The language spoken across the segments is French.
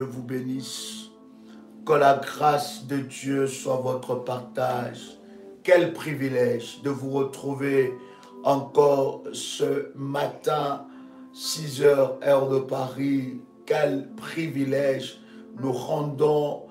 vous bénisse. Que la grâce de Dieu soit votre partage. Quel privilège de vous retrouver encore ce matin, 6 heures, heure de Paris. Quel privilège. Nous rendons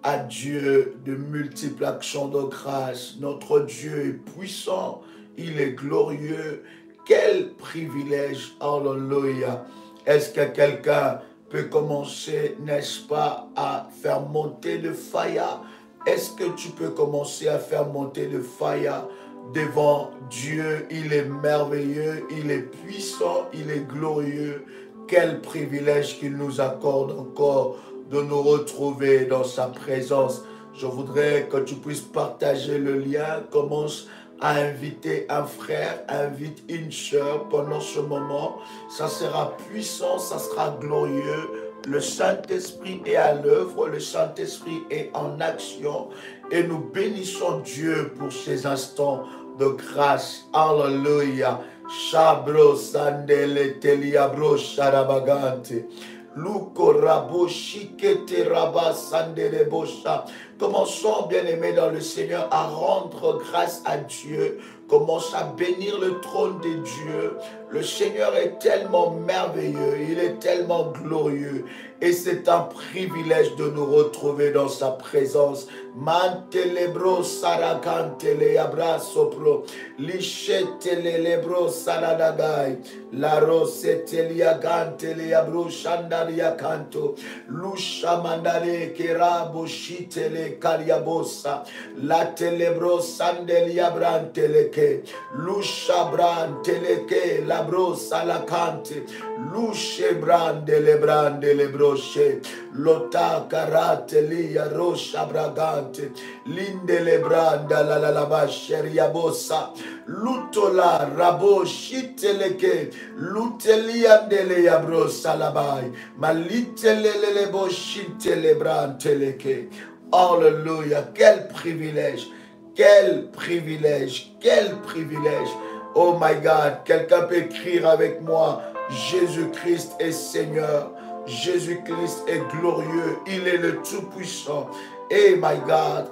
à Dieu de multiples actions de grâce. Notre Dieu est puissant, il est glorieux. Quel privilège. Alléluia. Est-ce que quelqu'un peut commencer, n'est-ce pas, à faire monter le faya? Est-ce que tu peux commencer à faire monter le faya devant Dieu? Il est merveilleux, il est puissant, il est glorieux. Quel privilège qu'il nous accorde encore de nous retrouver dans sa présence. Je voudrais que tu puisses partager le lien. Commence à inviter un frère, invite une sœur pendant ce moment. Ça sera puissant, ça sera glorieux. Le Saint-Esprit est à l'œuvre, le Saint-Esprit est en action et nous bénissons Dieu pour ces instants de grâce. Alléluia. Shabro sandele teliabro sharabagante. Luko rabo shikete raba sandele bosha. Commençons, bien-aimés dans le Seigneur, à rendre grâce à Dieu. Commence à bénir le trône de Dieu. Le Seigneur est tellement merveilleux, il est tellement glorieux. Et c'est un privilège de nous retrouver dans sa présence. Mantelebro sarakantele abrasopro. Lichetele lebro saradagai. La rosetelia gantele abro shandaria canto. Lushamandare kerabo shitele kariabosa. La telebro sandelia branteleke. Lushabranteleke labro salakante. Lushebrandele brandele broche. Lota karate lia rosha bragante. Lindele branda la la la basheria bosa. Lutola rabo shiteleke. Luteliandele yabro salabai. Malitelele bo shitele branteleke. Alléluia, quel privilège, quel privilège, quel privilège. Oh my God, quelqu'un peut écrire avec moi, Jésus-Christ est Seigneur, Jésus-Christ est glorieux, il est le Tout-Puissant.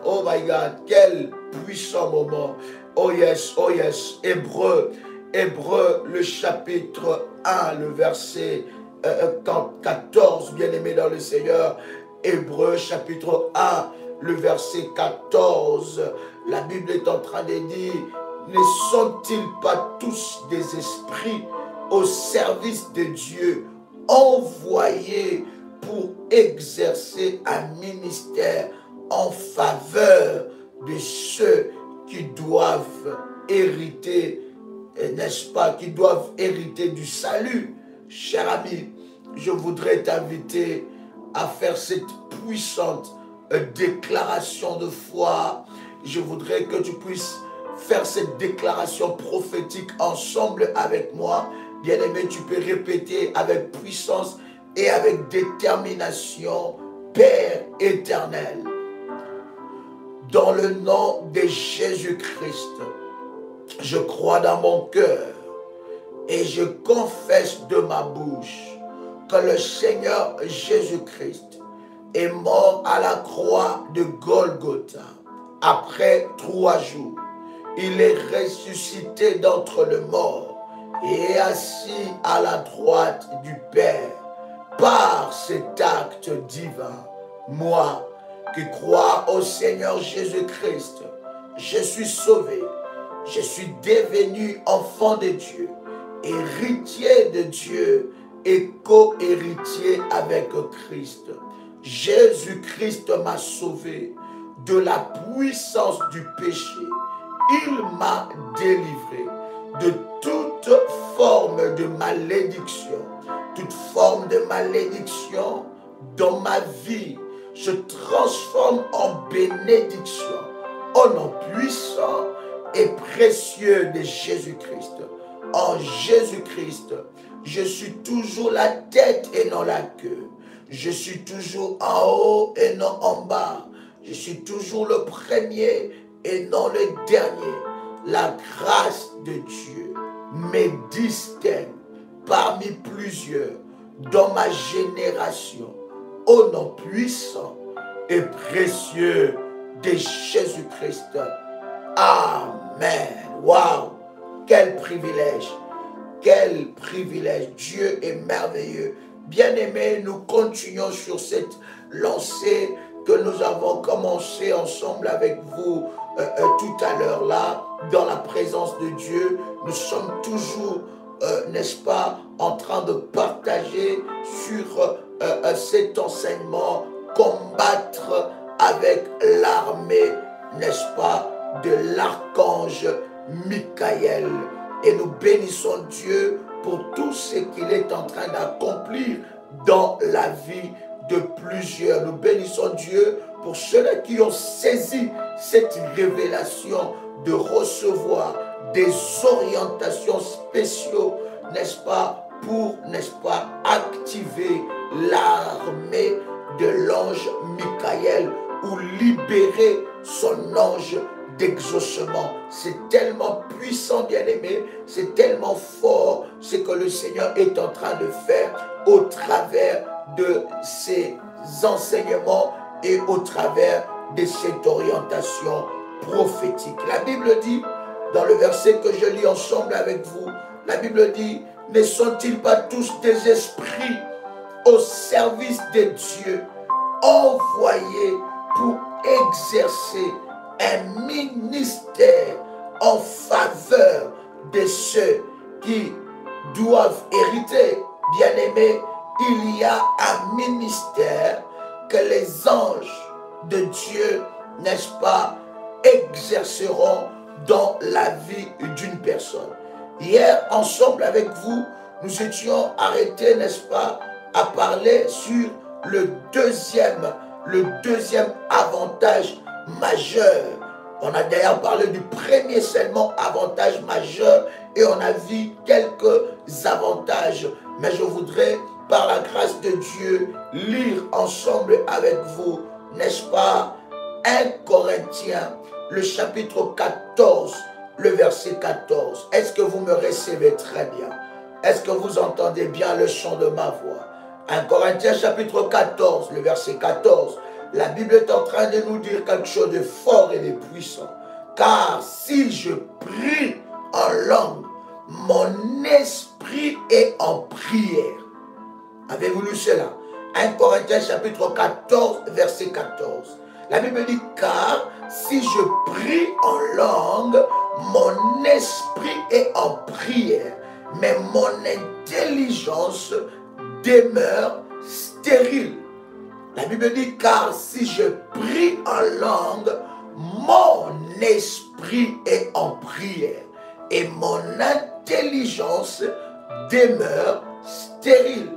Oh my God, quel puissant moment. Oh yes, Hébreu, le chapitre 1, le verset 14, bien-aimé dans le Seigneur. Hébreu chapitre 1, le verset 14, la Bible est en train de dire, ne sont-ils pas tous des esprits au service de Dieu, envoyés pour exercer un ministère en faveur de ceux qui doivent hériter, n'est-ce pas, qui doivent hériter du salut? Cher ami, je voudrais t'inviter à faire cette puissante déclaration de foi. Je voudrais que tu puisses faire cette déclaration prophétique ensemble avec moi. Bien-aimé, tu peux répéter avec puissance et avec détermination. Père éternel, dans le nom de Jésus-Christ, je crois dans mon cœur et je confesse de ma bouche que le Seigneur Jésus-Christ est mort à la croix de Golgotha. Après 3 jours, il est ressuscité d'entre les morts et est assis à la droite du Père. Par cet acte divin, moi qui crois au Seigneur Jésus-Christ, je suis sauvé, je suis devenu enfant de Dieu, héritier de Dieu et co-héritier avec Christ. Jésus-Christ m'a sauvé de la puissance du péché. Il m'a délivré de toute forme de malédiction. Toute forme de malédiction dans ma vie se transforme en bénédiction. Au nom puissant et précieux de Jésus-Christ. En Jésus-Christ, je suis toujours la tête et non la queue. Je suis toujours en haut et non en bas. Je suis toujours le premier et non le dernier. La grâce de Dieu me distingue parmi plusieurs dans ma génération. au nom puissant et précieux de Jésus-Christ. Amen. Waouh! Quel privilège! Quel privilège! Dieu est merveilleux. Bien-aimés, nous continuons sur cette lancée que nous avons commencé ensemble avec vous tout à l'heure là, dans la présence de Dieu. Nous sommes toujours, n'est-ce pas, en train de partager sur cet enseignement, combattre avec l'armée, n'est-ce pas, de l'archange Michael. Et nous bénissons Dieu pour tout ce qu'il est en train d'accomplir dans la vie de plusieurs. Nous bénissons Dieu pour ceux-là qui ont saisi cette révélation de recevoir des orientations spéciales, n'est-ce pas, pour, n'est-ce pas, activer l'armée de l'ange Michael ou libérer son ange d'exaucement. C'est tellement puissant, bien-aimé, c'est tellement fort ce que le Seigneur est en train de faire au travers de ces enseignements et au travers de cette orientation prophétique. La Bible dit, dans le verset que je lis ensemble avec vous, la Bible dit, ne sont-ils pas tous des esprits au service de Dieu, envoyés pour exercer un ministère en faveur de ceux qui doivent hériter? Bien-aimés, il y a un ministère que les anges de Dieu, n'est-ce pas, exerceront dans la vie d'une personne. Hier, ensemble avec vous, nous étions arrêtés, n'est-ce pas, à parler sur le deuxième avantage majeur. On a d'ailleurs parlé du premier seulement avantage majeur et on a vu quelques avantages. Mais je voudrais, par la grâce de Dieu, lire ensemble avec vous, n'est-ce pas, 1 Corinthiens, le chapitre 14, le verset 14. Est-ce que vous me recevez très bien? Est-ce que vous entendez bien le son de ma voix? 1 Corinthiens, chapitre 14, le verset 14. La Bible est en train de nous dire quelque chose de fort et de puissant. Car si je prie en langue, mon esprit est en prière. Avez-vous lu cela? 1 Corinthiens chapitre 14, verset 14. La Bible dit, car si je prie en langue, mon esprit est en prière, mais mon intelligence demeure stérile. La Bible dit, car si je prie en langue, mon esprit est en prière et mon intelligence demeure stérile.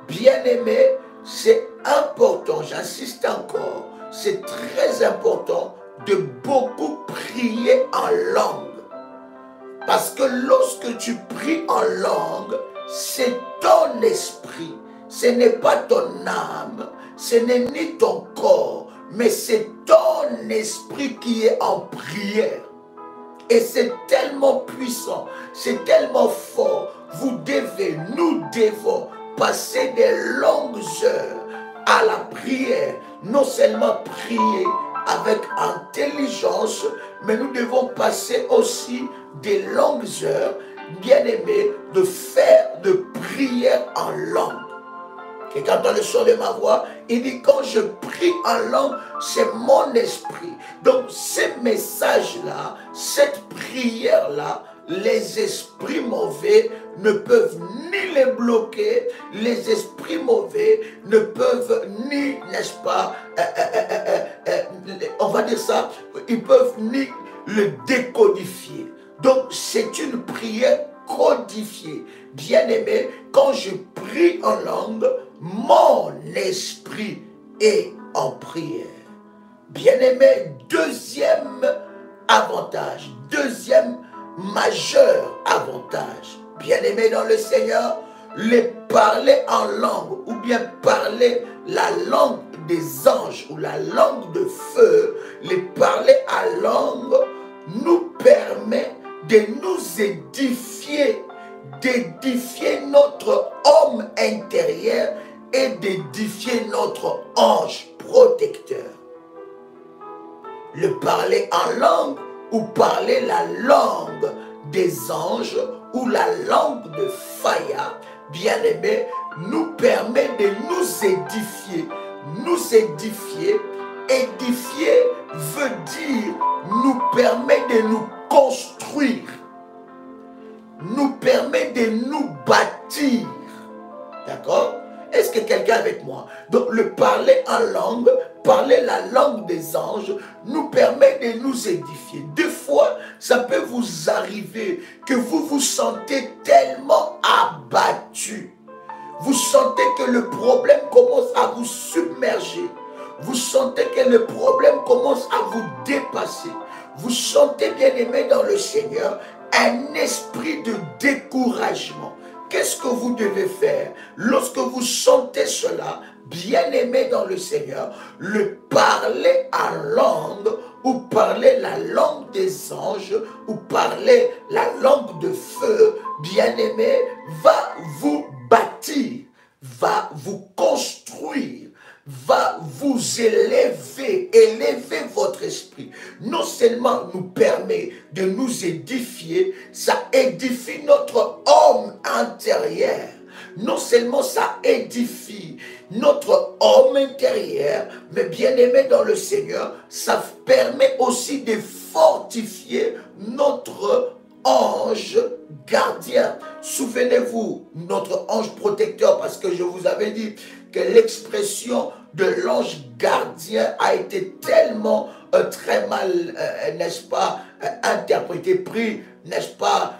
Bien-aimé, c'est important, j'insiste encore, c'est très important de beaucoup prier en langue. Parce que lorsque tu pries en langue, c'est ton esprit, ce n'est pas ton âme, ce n'est ni ton corps, mais c'est ton esprit qui est en prière. Et c'est tellement puissant, c'est tellement fort. Nous devons passer des longues heures à la prière. Non seulement prier avec intelligence, mais nous devons passer aussi des longues heures, bien-aimés, de faire de prière en langue. Et quand on le son de ma voix, il dit, quand je prie en langue, c'est mon esprit. Donc, ces messages-là, cette prière-là, les esprits mauvais ne peuvent ni les bloquer, les esprits mauvais ne peuvent ni, n'est-ce pas, on va dire ça, ils peuvent ni le décodifier. Donc, c'est une prière codifiée. Bien-aimé, quand je prie en langue, mon esprit est en prière. Bien-aimé, deuxième avantage, deuxième majeur avantage. Bien-aimé dans le Seigneur, les parler en langue ou bien parler la langue des anges ou la langue de feu, les parler en langue nous permet de nous édifier, d'édifier notre homme intérieur et d'édifier notre ange protecteur. Le parler en langue ou parler la langue des anges ou la langue de Faya, bien-aimé, nous permet de nous édifier. Nous édifier, édifier veut dire nous permet de nous construire, nous permet de nous bâtir. D'accord? Est-ce que quelqu'un est avec moi? Donc le parler en langue, parler la langue des anges, nous permet de nous édifier. Des fois, ça peut vous arriver que vous vous sentez tellement abattu. Vous sentez que le problème commence à vous submerger. Vous sentez que le problème commence à vous dépasser. Vous sentez, bien-aimé dans le Seigneur, un esprit de découragement. Qu'est-ce que vous devez faire lorsque vous sentez cela, bien-aimé dans le Seigneur? Le parler en langue ou parler la langue des anges ou parler la langue de feu, bien-aimé, va vous bâtir, va vous construire, va vous élever, élever votre esprit. Non seulement nous permet de nous édifier, ça édifie notre homme intérieur. Non seulement ça édifie notre homme intérieur, mais bien-aimé dans le Seigneur, ça permet aussi de fortifier notre ange gardien. Souvenez-vous, notre ange protecteur, parce que je vous avais dit que l'expression de l'ange gardien a été tellement très mal, n'est-ce pas, interprétée, pris, n'est-ce pas,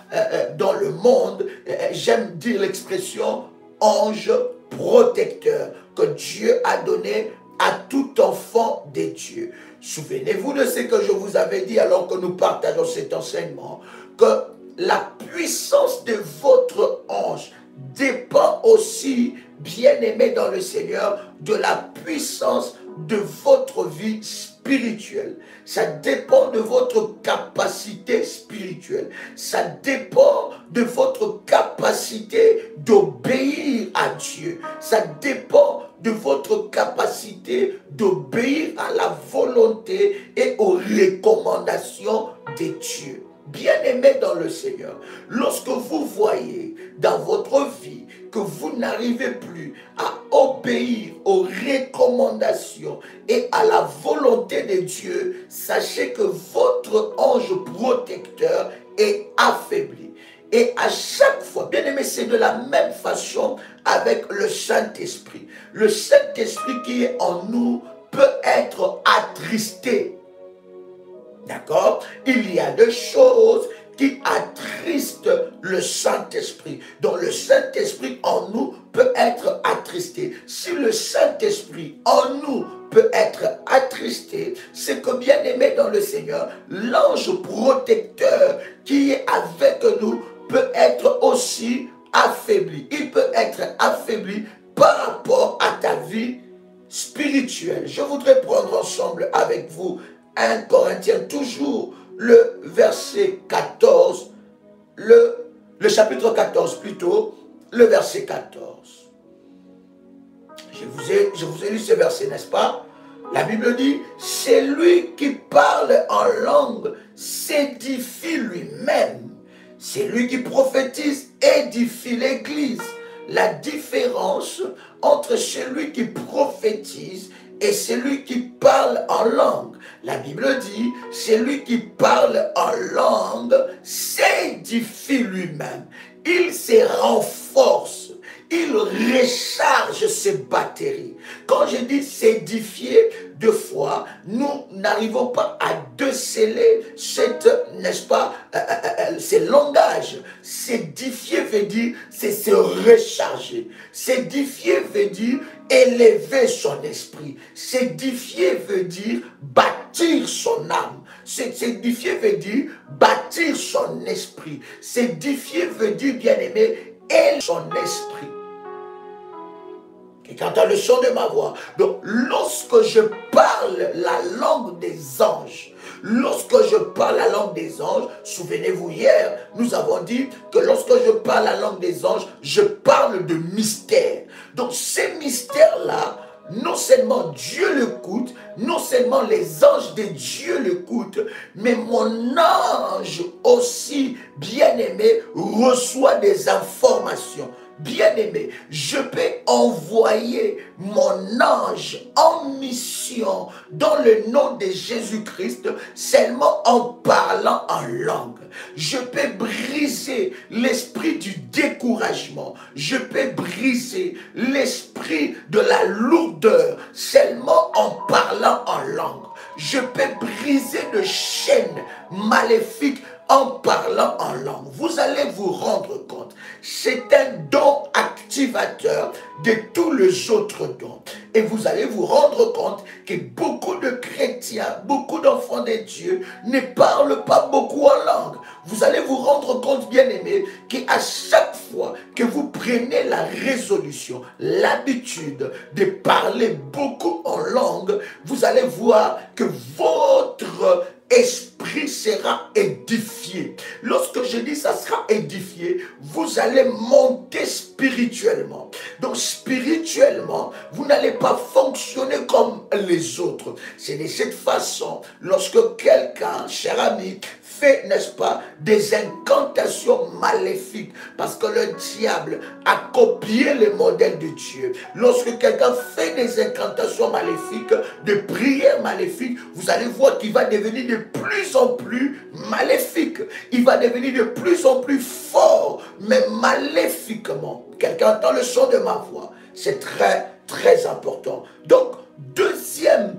dans le monde. J'aime dire l'expression ange protecteur que Dieu a donné à tout enfant de Dieu. Souvenez-vous de ce que je vous avais dit alors que nous partageons cet enseignement, que la puissance de votre ange dépend aussi, bien-aimé dans le Seigneur, de la puissance de votre vie spirituelle. Ça dépend de votre capacité spirituelle. Ça dépend de votre capacité d'obéir à Dieu. Ça dépend de votre capacité d'obéir à la volonté et aux recommandations de Dieu. Bien-aimé dans le Seigneur, lorsque vous voyez dans votre vie que vous n'arrivez plus à obéir aux recommandations et à la volonté de Dieu, sachez que votre ange protecteur est affaibli. Et à chaque fois, bien-aimé, c'est de la même façon avec le Saint-Esprit. Le Saint-Esprit qui est en nous peut être attristé. D'accord? Il y a des choses qui attristent le Saint-Esprit. Donc le Saint-Esprit en nous peut être attristé. Si le Saint-Esprit en nous peut être attristé, c'est que, bien aimé dans le Seigneur, l'ange protecteur qui est avec nous peut être aussi affaibli. Il peut être affaibli par rapport à ta vie spirituelle. Je voudrais prendre ensemble avec vous 1 Corinthiens, toujours le verset 14, le chapitre 14 plutôt, le verset 14. Je vous ai lu ce verset, n'est-ce pas? La Bible dit, c'est lui qui parle en langue s'édifie lui-même. C'est lui qui prophétise, édifie l'Église. La différence entre celui qui prophétise et celui qui parle en langue. La Bible dit, celui qui parle en langue s'édifie lui-même. Il se renforce. Il recharge ses batteries. Quand je dis s'édifier, deux fois, nous n'arrivons pas à déceler cette, n'est-ce pas, ces langages. S'édifier veut dire, c'est se recharger. S'édifier veut dire élever son esprit. S'édifier veut dire bâtir son âme. S'édifier veut dire bâtir son esprit. S'édifier veut dire, bien-aimé, élever son esprit. Et quand tu as le son de ma voix, donc lorsque je parle la langue des anges, Lorsque je parle la langue des anges, souvenez-vous hier, nous avons dit que lorsque je parle la langue des anges, je parle de mystère. Donc ces mystères-là, non seulement Dieu l'écoute, non seulement les anges de Dieu l'écoutent, mais mon ange aussi bien-aimé reçoit des informations. Bien-aimé, je peux envoyer mon ange en mission dans le nom de Jésus-Christ seulement en parlant en langue. Je peux briser l'esprit du découragement. Je peux briser l'esprit de la lourdeur seulement en parlant en langue. Je peux briser de chaînes maléfiques en parlant en langue. Vous allez vous rendre compte, c'est un don activateur de tous les autres dons. Et vous allez vous rendre compte que beaucoup de chrétiens, beaucoup d'enfants de Dieu ne parlent pas beaucoup en langue. Vous allez vous rendre compte, bien-aimés, qu'à chaque fois que vous prenez la résolution, l'habitude de parler beaucoup en langue, vous allez voir que votre esprit sera édifié. Lorsque je dis ça sera édifié, vous allez monter spirituellement. Donc spirituellement, vous n'allez pas fonctionner comme les autres. C'est de cette façon, lorsque quelqu'un, cher ami, fait, n'est-ce pas, des incantations maléfiques, parce que le diable a copié le modèle de Dieu. Lorsque quelqu'un fait des incantations maléfiques, de prières maléfiques, vous allez voir qu'il va devenir de plus en plus maléfique. Il va devenir de plus en plus fort, mais maléfiquement. Quelqu'un entend le son de ma voix. C'est très, très important. Donc, deuxième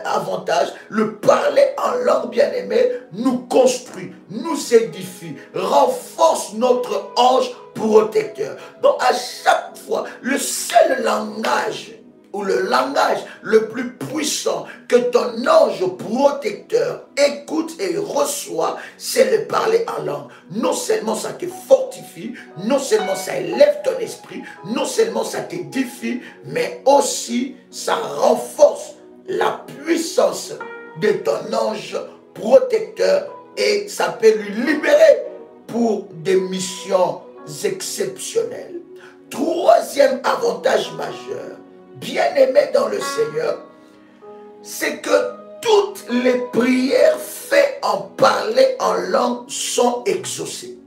avantage, le parler en langue, bien-aimé, nous construit, nous édifie, renforce notre ange protecteur. Donc à chaque fois, le seul langage ou le langage le plus puissant que ton ange protecteur écoute et reçoit, c'est le parler en langue. Non seulement ça te fortifie, non seulement ça élève ton esprit, non seulement ça t'édifie, mais aussi ça renforce la puissance de ton ange protecteur et ça peut lui libérer pour des missions exceptionnelles. Troisième avantage majeur, bien-aimé dans le Seigneur, c'est que toutes les prières faites en parler en langue sont exaucées.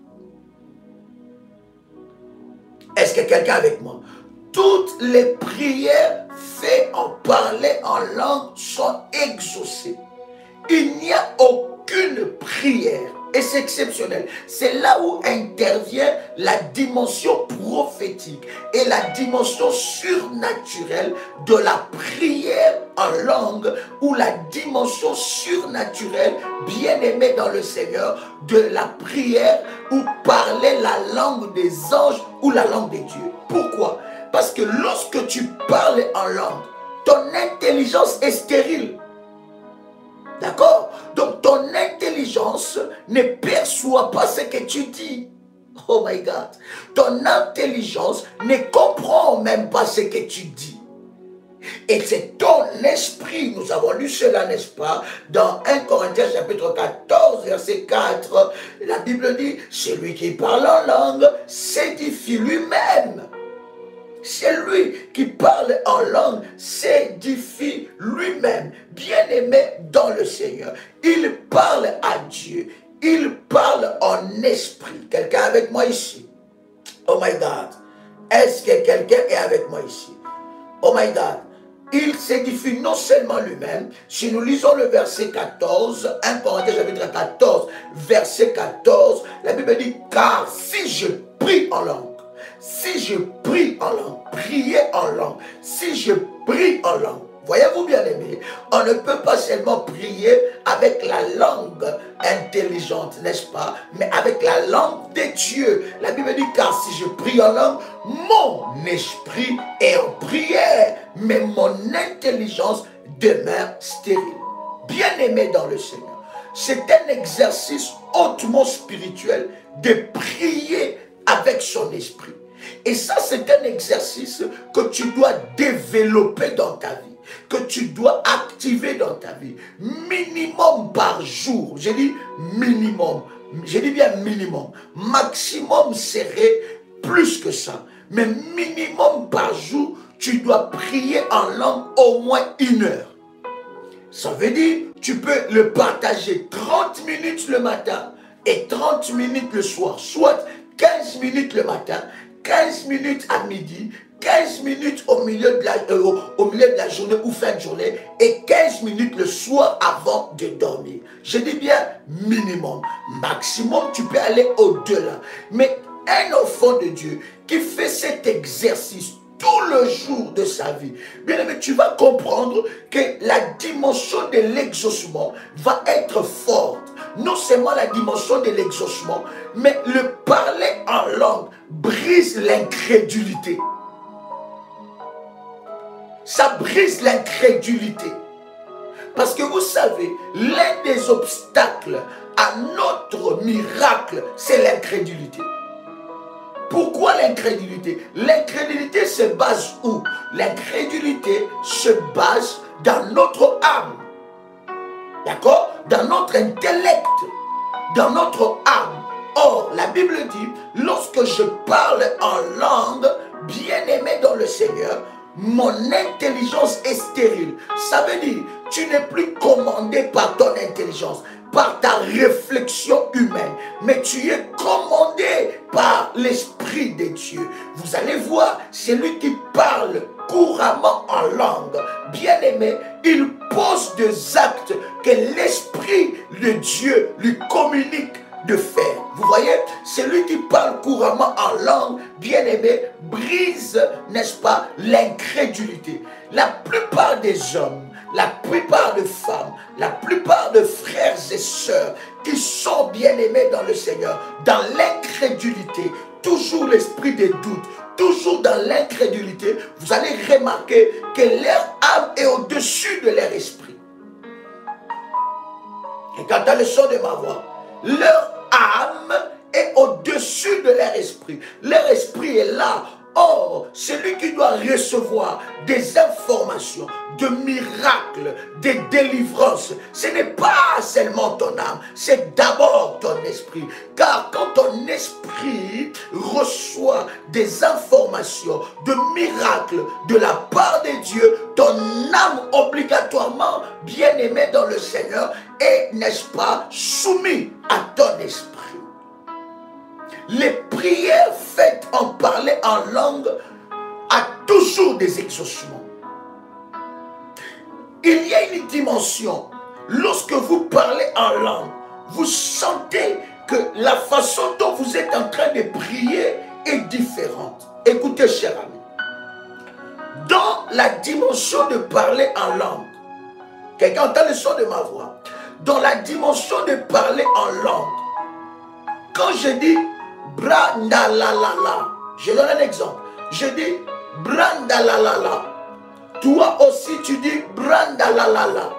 Est-ce que quelqu'un est avec moi? Toutes les prières faites en parler en langue sont exaucées. Il n'y a aucune prière, et c'est exceptionnel. C'est là où intervient la dimension prophétique et la dimension surnaturelle de la prière en langue, ou la dimension surnaturelle, bien-aimée dans le Seigneur, de la prière ou parler la langue des anges ou la langue des dieux. Pourquoi? Parce que lorsque tu parles en langue, ton intelligence est stérile. D'accord? Donc ton intelligence ne perçoit pas ce que tu dis. Oh my God. Ton intelligence ne comprend même pas ce que tu dis. Et c'est ton esprit, nous avons lu cela, n'est-ce pas, dans 1 Corinthiens chapitre 14, verset 4, la Bible dit, celui qui parle en langue s'édifie lui-même. C'est lui qui parle en langue, s'édifie lui-même, bien-aimé dans le Seigneur. Il parle à Dieu, il parle en esprit. Quelqu'un avec moi ici? Oh my God. Est-ce que quelqu'un est avec moi ici? Oh my God. Il s'édifie non seulement lui-même. Si nous lisons le verset 14, 1 Corinthiens chapitre 14, verset 14, la Bible dit, car si je prie en langue, si je prie en langue, prier en langue, si je prie en langue, voyez-vous bien aimé, on ne peut pas seulement prier avec la langue intelligente, n'est-ce pas, mais avec la langue de Dieu. La Bible dit, car si je prie en langue, mon esprit est en prière, mais mon intelligence demeure stérile. Bien-aimé dans le Seigneur, c'est un exercice hautement spirituel de prier avec son esprit. Et ça, c'est un exercice que tu dois développer dans ta vie. que tu dois activer dans ta vie. Minimum par jour. J'ai dit minimum. J'ai dit bien minimum. Maximum serait plus que ça. Mais minimum par jour, tu dois prier en langue au moins 1 heure. Ça veut dire, tu peux le partager 30 minutes le matin et 30 minutes le soir. Soit 15 minutes le matin, 15 minutes à midi, 15 minutes au milieu de la journée ou fin de journée et 15 minutes le soir avant de dormir. Je dis bien minimum. Maximum, tu peux aller au-delà. Mais un enfant de Dieu qui fait cet exercice tout le jour de sa vie, bien aimé, tu vas comprendre que la dimension de l'exaucement va être forte. Non seulement la dimension de l'exaucement, mais le parler en langue brise l'incrédulité. Ça brise l'incrédulité. Parce que vous savez, l'un des obstacles à notre miracle, c'est l'incrédulité. Pourquoi l'incrédulité? L'incrédulité se base où? L'incrédulité se base dans notre âme. D'accord? Dans notre intellect. Dans notre âme. Or, la Bible dit, lorsque je parle en langue, bien-aimé dans le Seigneur, mon intelligence est stérile. Ça veut dire, tu n'es plus commandé par ton intelligence, par ta réflexion humaine, mais tu es commandé par l'Esprit de Dieu. Vous allez voir, celui qui parle couramment en langue, bien aimé, il pose des actes que l'Esprit de Dieu lui communique de faire. Vous voyez, celui qui parle couramment en langue, bien aimé, brise, n'est-ce pas, l'incrédulité. La plupart des hommes, la plupart des femmes, la plupart de frères et sœurs qui sont bien-aimés dans le Seigneur, dans l'incrédulité, toujours l'esprit des doutes, toujours dans l'incrédulité, vous allez remarquer que leur âme est au-dessus de leur esprit. Et quand tu as le son de ma voix, leur âme est au-dessus de leur esprit. Leur esprit est là. Or, celui qui doit recevoir des informations, de miracles, de délivrances, ce n'est pas seulement ton âme, c'est d'abord ton esprit. Car quand ton esprit reçoit des informations, de miracles de la part de Dieu, ton âme obligatoirement, bien-aimée dans le Seigneur, est, n'est-ce pas, soumise à ton esprit. Les prières faites en parler en langue a toujours des exaucements. Il y a une dimension. Lorsque vous parlez en langue, vous sentez que la façon dont vous êtes en train de prier est différente. Écoutez, cher ami. Dans la dimension de parler en langue, quelqu'un entend le son de ma voix. Dans la dimension de parler en langue, quand je dis brandalalala, je donne un exemple. Je dis brandalalala. Toi aussi tu dis brandalalala.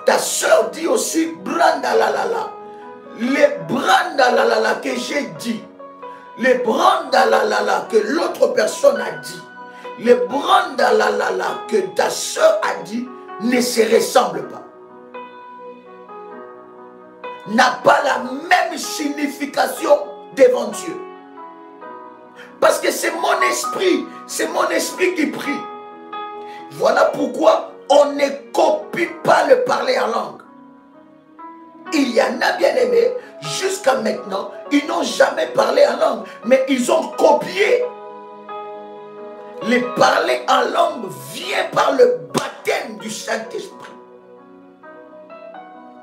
Ta soeur dit aussi brandalalala. Les brandalalala que j'ai dit, les brandalalala que l'autre personne a dit, les brandalalala que ta soeur a dit ne se ressemblent pas. N'a pas la même signification devant Dieu. Parce que c'est mon esprit qui prie. Voilà pourquoi on ne copie pas le parler en langue. Il y en a, bien aimés, jusqu'à maintenant, ils n'ont jamais parlé en langue, mais ils ont copié. Le parler en langue vient par le baptême du Saint-Esprit.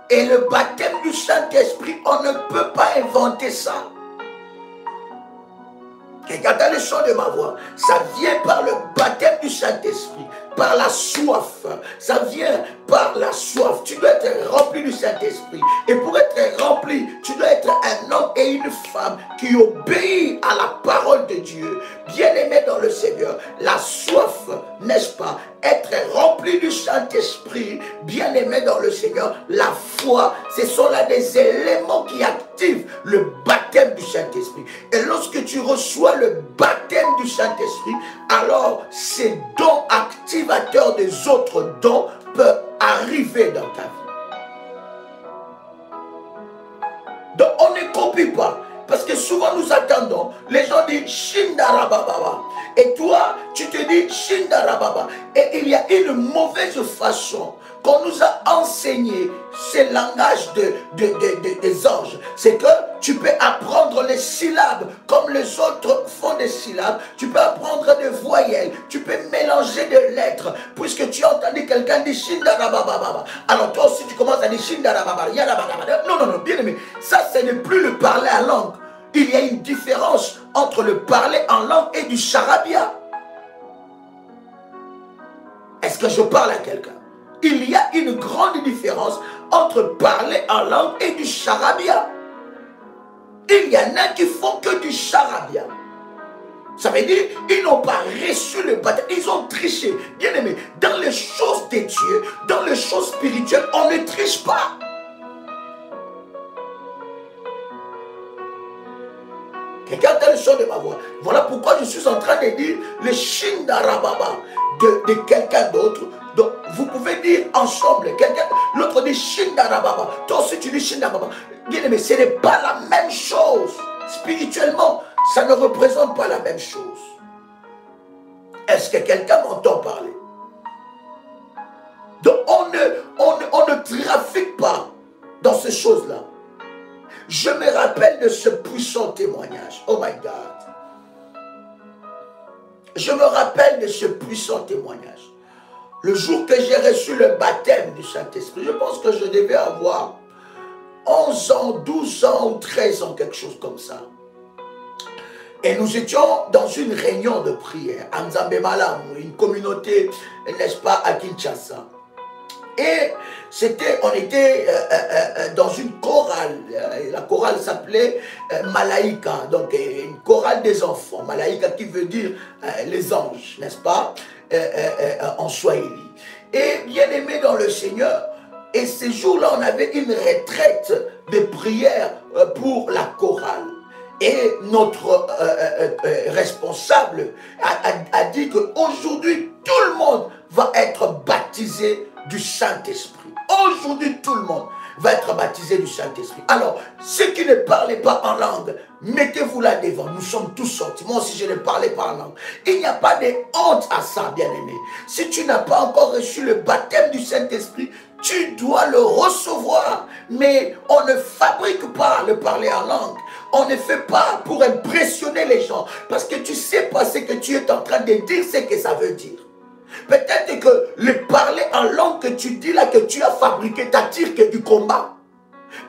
Et le baptême du Saint-Esprit, on ne peut pas inventer ça. Regardez le son de ma voix. Ça vient par le baptême du Saint-Esprit, par la soif. Ça vient par la soif. Tu dois être rempli du Saint-Esprit. Et pour être rempli, tu dois être un homme et une femme qui obéit à la parole de Dieu. Bien-aimé dans le Seigneur, la soif, n'est-ce pas? Être rempli du Saint-Esprit, bien-aimé dans le Seigneur, la foi, ce sont là des éléments qui activent active le baptême du Saint-Esprit. Et lorsque tu reçois le baptême du Saint-Esprit, alors ces dons activateurs des autres dons peuvent arriver dans ta vie. Donc on ne copie pas. Parce que souvent nous attendons, les gens disent Shindarababa. Et toi, tu te dis Shindarababa. Et il y a une mauvaise façon qu'on nous a enseigné ce langage des anges. C'est que tu peux apprendre les syllabes comme les autres font des syllabes. Tu peux apprendre des voyelles. Tu peux mélanger des lettres. Puisque tu as entendu quelqu'un dire Shindarababa. Alors toi aussi tu commences à dire Shindarababa. Non, non, bien aimé. Ça, ce n'est plus le parler en langue. Il y a une différence entre le parler en langue et du charabia. Est-ce que je parle à quelqu'un? Il y a une grande différence entre parler en langue et du charabia. Il y en a qui font que du charabia. Ça veut dire ils n'ont pas reçu le baptême, ils ont triché. Bien aimé, dans les choses de Dieu, dans les choses spirituelles, on ne triche pas. Quelqu'un entend le son de ma voix. Voilà pourquoi je suis en train de dire le Shindarababa de quelqu'un d'autre. Donc vous pouvez dire ensemble, l'autre dit Shindarababa. Toi aussi tu dis Shindarababa. Bien aimé, ce n'est pas la même chose. Spirituellement, ça ne représente pas la même chose. Est-ce que quelqu'un m'entend parler? Donc on ne trafique pas dans ces choses-là. Je me rappelle de ce puissant témoignage. Oh my God. Je me rappelle de ce puissant témoignage. Le jour que j'ai reçu le baptême du Saint-Esprit, je pense que je devais avoir 11 ans, 12 ans ou 13 ans, quelque chose comme ça. Et nous étions dans une réunion de prière à Nzambe Malam, une communauté, n'est-ce pas, à Kinshasa. Et on était dans une chorale. La chorale s'appelait Malaïka, donc une chorale des enfants. Malaïka qui veut dire les anges, n'est-ce pas, en Swahili. Et bien aimé dans le Seigneur, et ces jours-là, on avait une retraite de prière pour la chorale. Et notre responsable a dit qu'aujourd'hui, tout le monde va être baptisé du Saint-Esprit. Aujourd'hui, tout le monde va être baptisé du Saint-Esprit. Alors, ceux qui ne parlaient pas en langue, mettez-vous là devant. Nous sommes tous sortis. Moi aussi, je ne parlais pas en langue. Il n'y a pas de honte à ça, bien-aimé. Si tu n'as pas encore reçu le baptême du Saint-Esprit, tu dois le recevoir. Mais on ne fabrique pas le parler en langue. On ne fait pas pour impressionner les gens. Parce que tu ne sais pas ce que tu es en train de dire, ce que ça veut dire. Peut-être que le parler en langue que tu dis là, que tu as fabriqué, t'attire que du combat.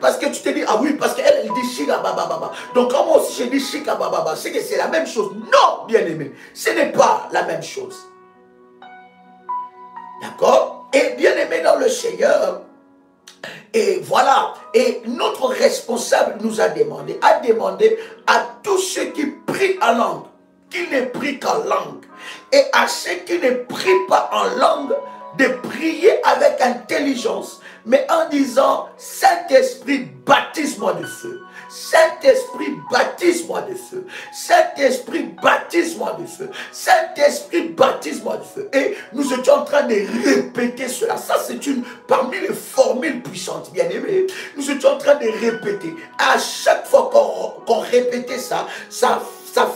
Parce que tu te dis, ah oui, parce qu'elle dit Shika Baba. Donc quand moi aussi je dis Shika Baba, c'est que c'est la même chose. Non, bien aimé, ce n'est pas la même chose. D'accord? Et bien aimé dans le Seigneur, et voilà, et notre responsable nous a demandé à tous ceux qui prient en langue, qu'ils ne prient qu'en langue, et à ceux qui ne prient pas en langue, de prier avec intelligence, mais en disant, Saint-Esprit, baptise-moi de feu. Saint-Esprit, baptise-moi de feu. Saint-Esprit, baptise-moi de feu. Saint-Esprit, baptise-moi de feu. Et nous étions en train de répéter cela. Ça, c'est une parmi les formules puissantes, bien aimés. Nous étions en train de répéter. À chaque fois qu'on répétait ça, ça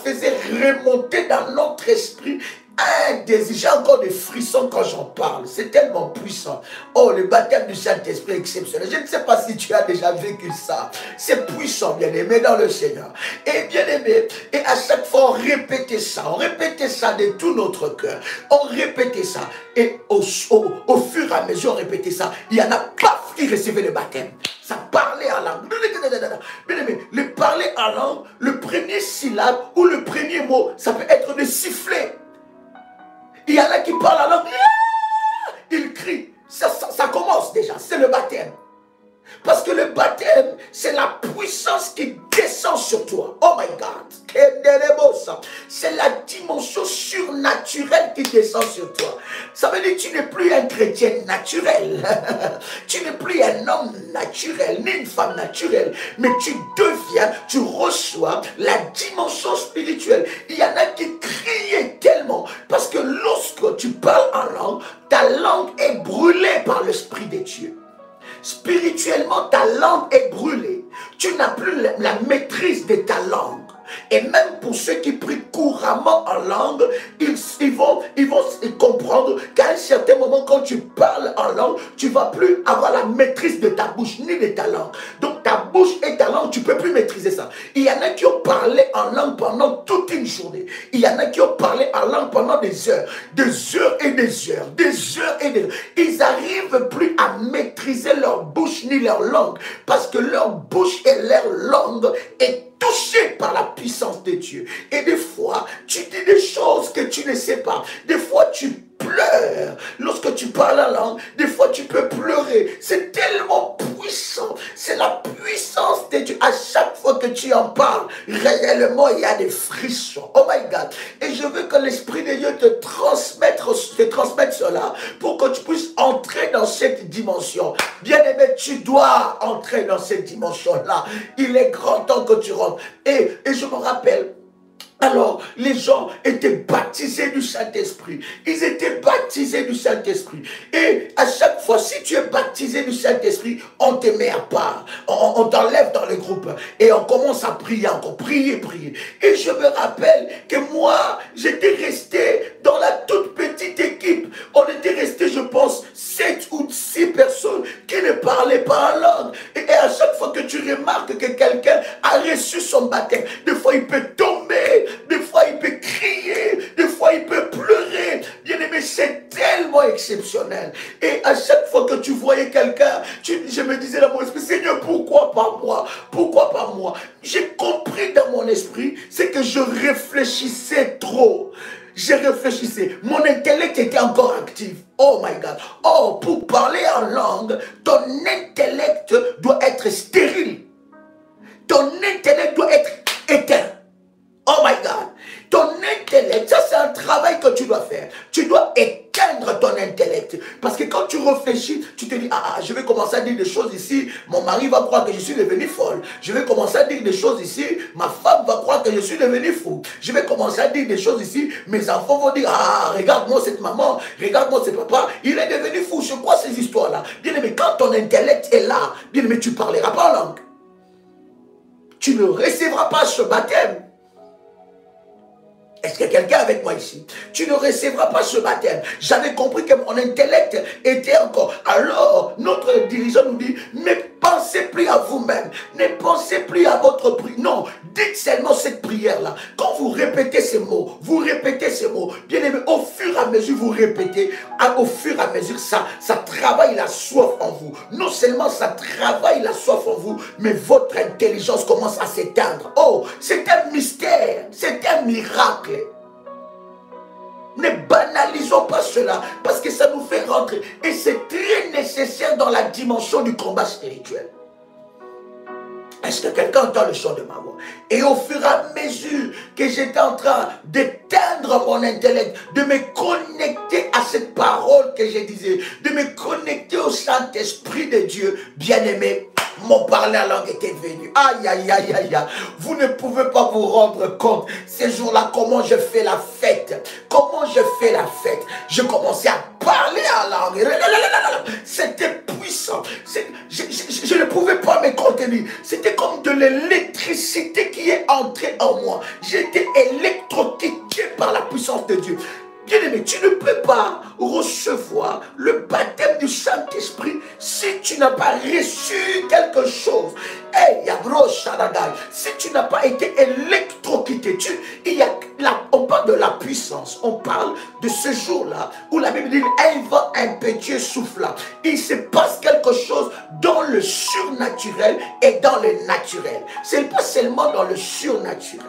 faisait remonter dans notre esprit un désir. J'ai encore des frissons quand j'en parle. C'est tellement puissant. Oh, le baptême du Saint-Esprit est exceptionnel. Je ne sais pas si tu as déjà vécu ça. C'est puissant, bien aimé, dans le Seigneur. Et bien aimé, et à chaque fois, on répétait ça. On répétait ça de tout notre cœur. On répétait ça. Et au fur et à mesure, on répétait ça. Il y en a paf qui recevaient le baptême. Ça parlait en langue. Bien aimé, le parler en langue, le premier syllabe ou le premier mot, ça peut être de siffler. Il y en a qui parlent en langue, ils crient. Ça commence déjà, c'est le baptême. Parce que le baptême, c'est la puissance qui descend sur toi. Oh my God. C'est la dimension surnaturelle qui descend sur toi. Ça veut dire que tu n'es plus un chrétien naturel. Tu n'es plus un homme naturel, ni une femme naturelle. Mais tu deviens, tu reçois la dimension spirituelle. Il y en a qui criaient tellement. Parce que lorsque tu parles en langue, ta langue est brûlée par l'Esprit de Dieu. Spirituellement, ta langue est brûlée. Tu n'as plus la maîtrise de ta langue. Et même pour ceux qui prient couramment en langue, ils vont comprendre qu'à un certain moment, quand tu parles en langue, tu ne vas plus avoir la maîtrise de ta bouche ni de ta langue. Donc ta bouche et ta langue, tu ne peux plus maîtriser ça. Il y en a qui ont parlé en langue pendant toute une journée. Il y en a qui ont parlé en langue pendant des heures et des heures, des heures et des heures. Ils n'arrivent plus à maîtriser leur bouche ni leur langue parce que leur bouche et leur langue est touché par la puissance de Dieu. Et des fois, tu dis des choses que tu ne sais pas. Des fois, tu pleures. Lorsque tu parles la langue, des fois, tu peux pleurer. C'est tellement puissant. C'est la puissance de Dieu. À chaque fois que tu en parles, réellement, il y a des frissons. Oh my God. Et je veux que l'Esprit de Dieu te transmette cela pour que tu puisses entrer dans cette dimension. Bien-aimé, tu dois entrer dans cette dimension-là. Il est grand temps que tu rentres. Et je me rappelle, alors, les gens étaient baptisés du Saint-Esprit. Ils étaient baptisés du Saint-Esprit. Et à chaque fois, si tu es baptisé du Saint-Esprit, on te met à part. On t'enlève dans le groupe. Et on commence à prier encore. Prier. Et je me rappelle que moi, j'étais resté dans la toute petite équipe. On était resté, je pense, 7 ou 6 personnes qui ne parlaient pas en langue. Et à chaque fois que tu remarques que quelqu'un a reçu son baptême, des fois il peut tomber. Des fois, il peut crier. Des fois, il peut pleurer. Bien aimé, c'est tellement exceptionnel. Et à chaque fois que tu voyais quelqu'un, je me disais dans mon esprit, Seigneur, pourquoi pas moi? Pourquoi pas moi? J'ai compris dans mon esprit, c'est que je réfléchissais trop. Je réfléchissais. Mon intellect était encore actif. Oh my God. Oh, pour parler en langue, ton intellect doit être stérile. Ton intellect doit être éteint. Oh my God. Ton intellect, ça c'est un travail que tu dois faire. Tu dois éteindre ton intellect. Parce que quand tu réfléchis, tu te dis, je vais commencer à dire des choses ici. Mon mari va croire que je suis devenue folle. Je vais commencer à dire des choses ici. Ma femme va croire que je suis devenu fou. Je vais commencer à dire des choses ici. Mes enfants vont dire, regarde-moi cette maman, regarde-moi ce papa. Il est devenu fou. C'est quoi ces histoires-là? Bien aimé, quand ton intellect est là, bien aimé, tu ne parleras pas en langue. Tu ne recevras pas ce baptême. Est-ce que quelqu'un est avec moi ici? Tu ne recevras pas ce baptême. J'avais compris que mon intellect était encore. Alors, notre dirigeant nous dit, ne pensez plus à vous-même. Ne pensez plus à votre prière. Non, dites seulement cette prière-là. Quand vous répétez ces mots, bien aimé, au fur et à mesure, vous répétez, au fur et à mesure, ça travaille la soif en vous. Non seulement ça travaille la soif en vous, mais votre intelligence commence à s'éteindre. Oh, c'est un mystère, c'est un miracle. Ne banalisons pas cela parce que ça nous fait rentrer. Et c'est très nécessaire dans la dimension du combat spirituel. Est-ce que quelqu'un entend le chant de ma voix? Et au fur et à mesure que j'étais en train d'éteindre mon intellect, de me connecter à cette parole que je disais, de me connecter au Saint-Esprit de Dieu, bien-aimé, mon parler en langue était venu. Aïe, aïe, aïe, aïe, aïe. Vous ne pouvez pas vous rendre compte, ces jours-là, comment je fais la fête. Comment je fais la fête. Je commençais à parler en langue. C'était puissant. Je ne pouvais pas me contenir. C'était comme de l'électricité qui est entrée en moi. J'étais électrocuté par la puissance de Dieu. Bien-aimé, tu ne peux pas recevoir le baptême du Saint-Esprit si tu n'as pas reçu quelque chose. Si tu n'as pas été électrocuté, on parle de la puissance, on parle de ce jour-là où la Bible dit un vent impétueux souffla. Il se passe quelque chose dans le surnaturel et dans le naturel. Ce n'est pas seulement dans le surnaturel.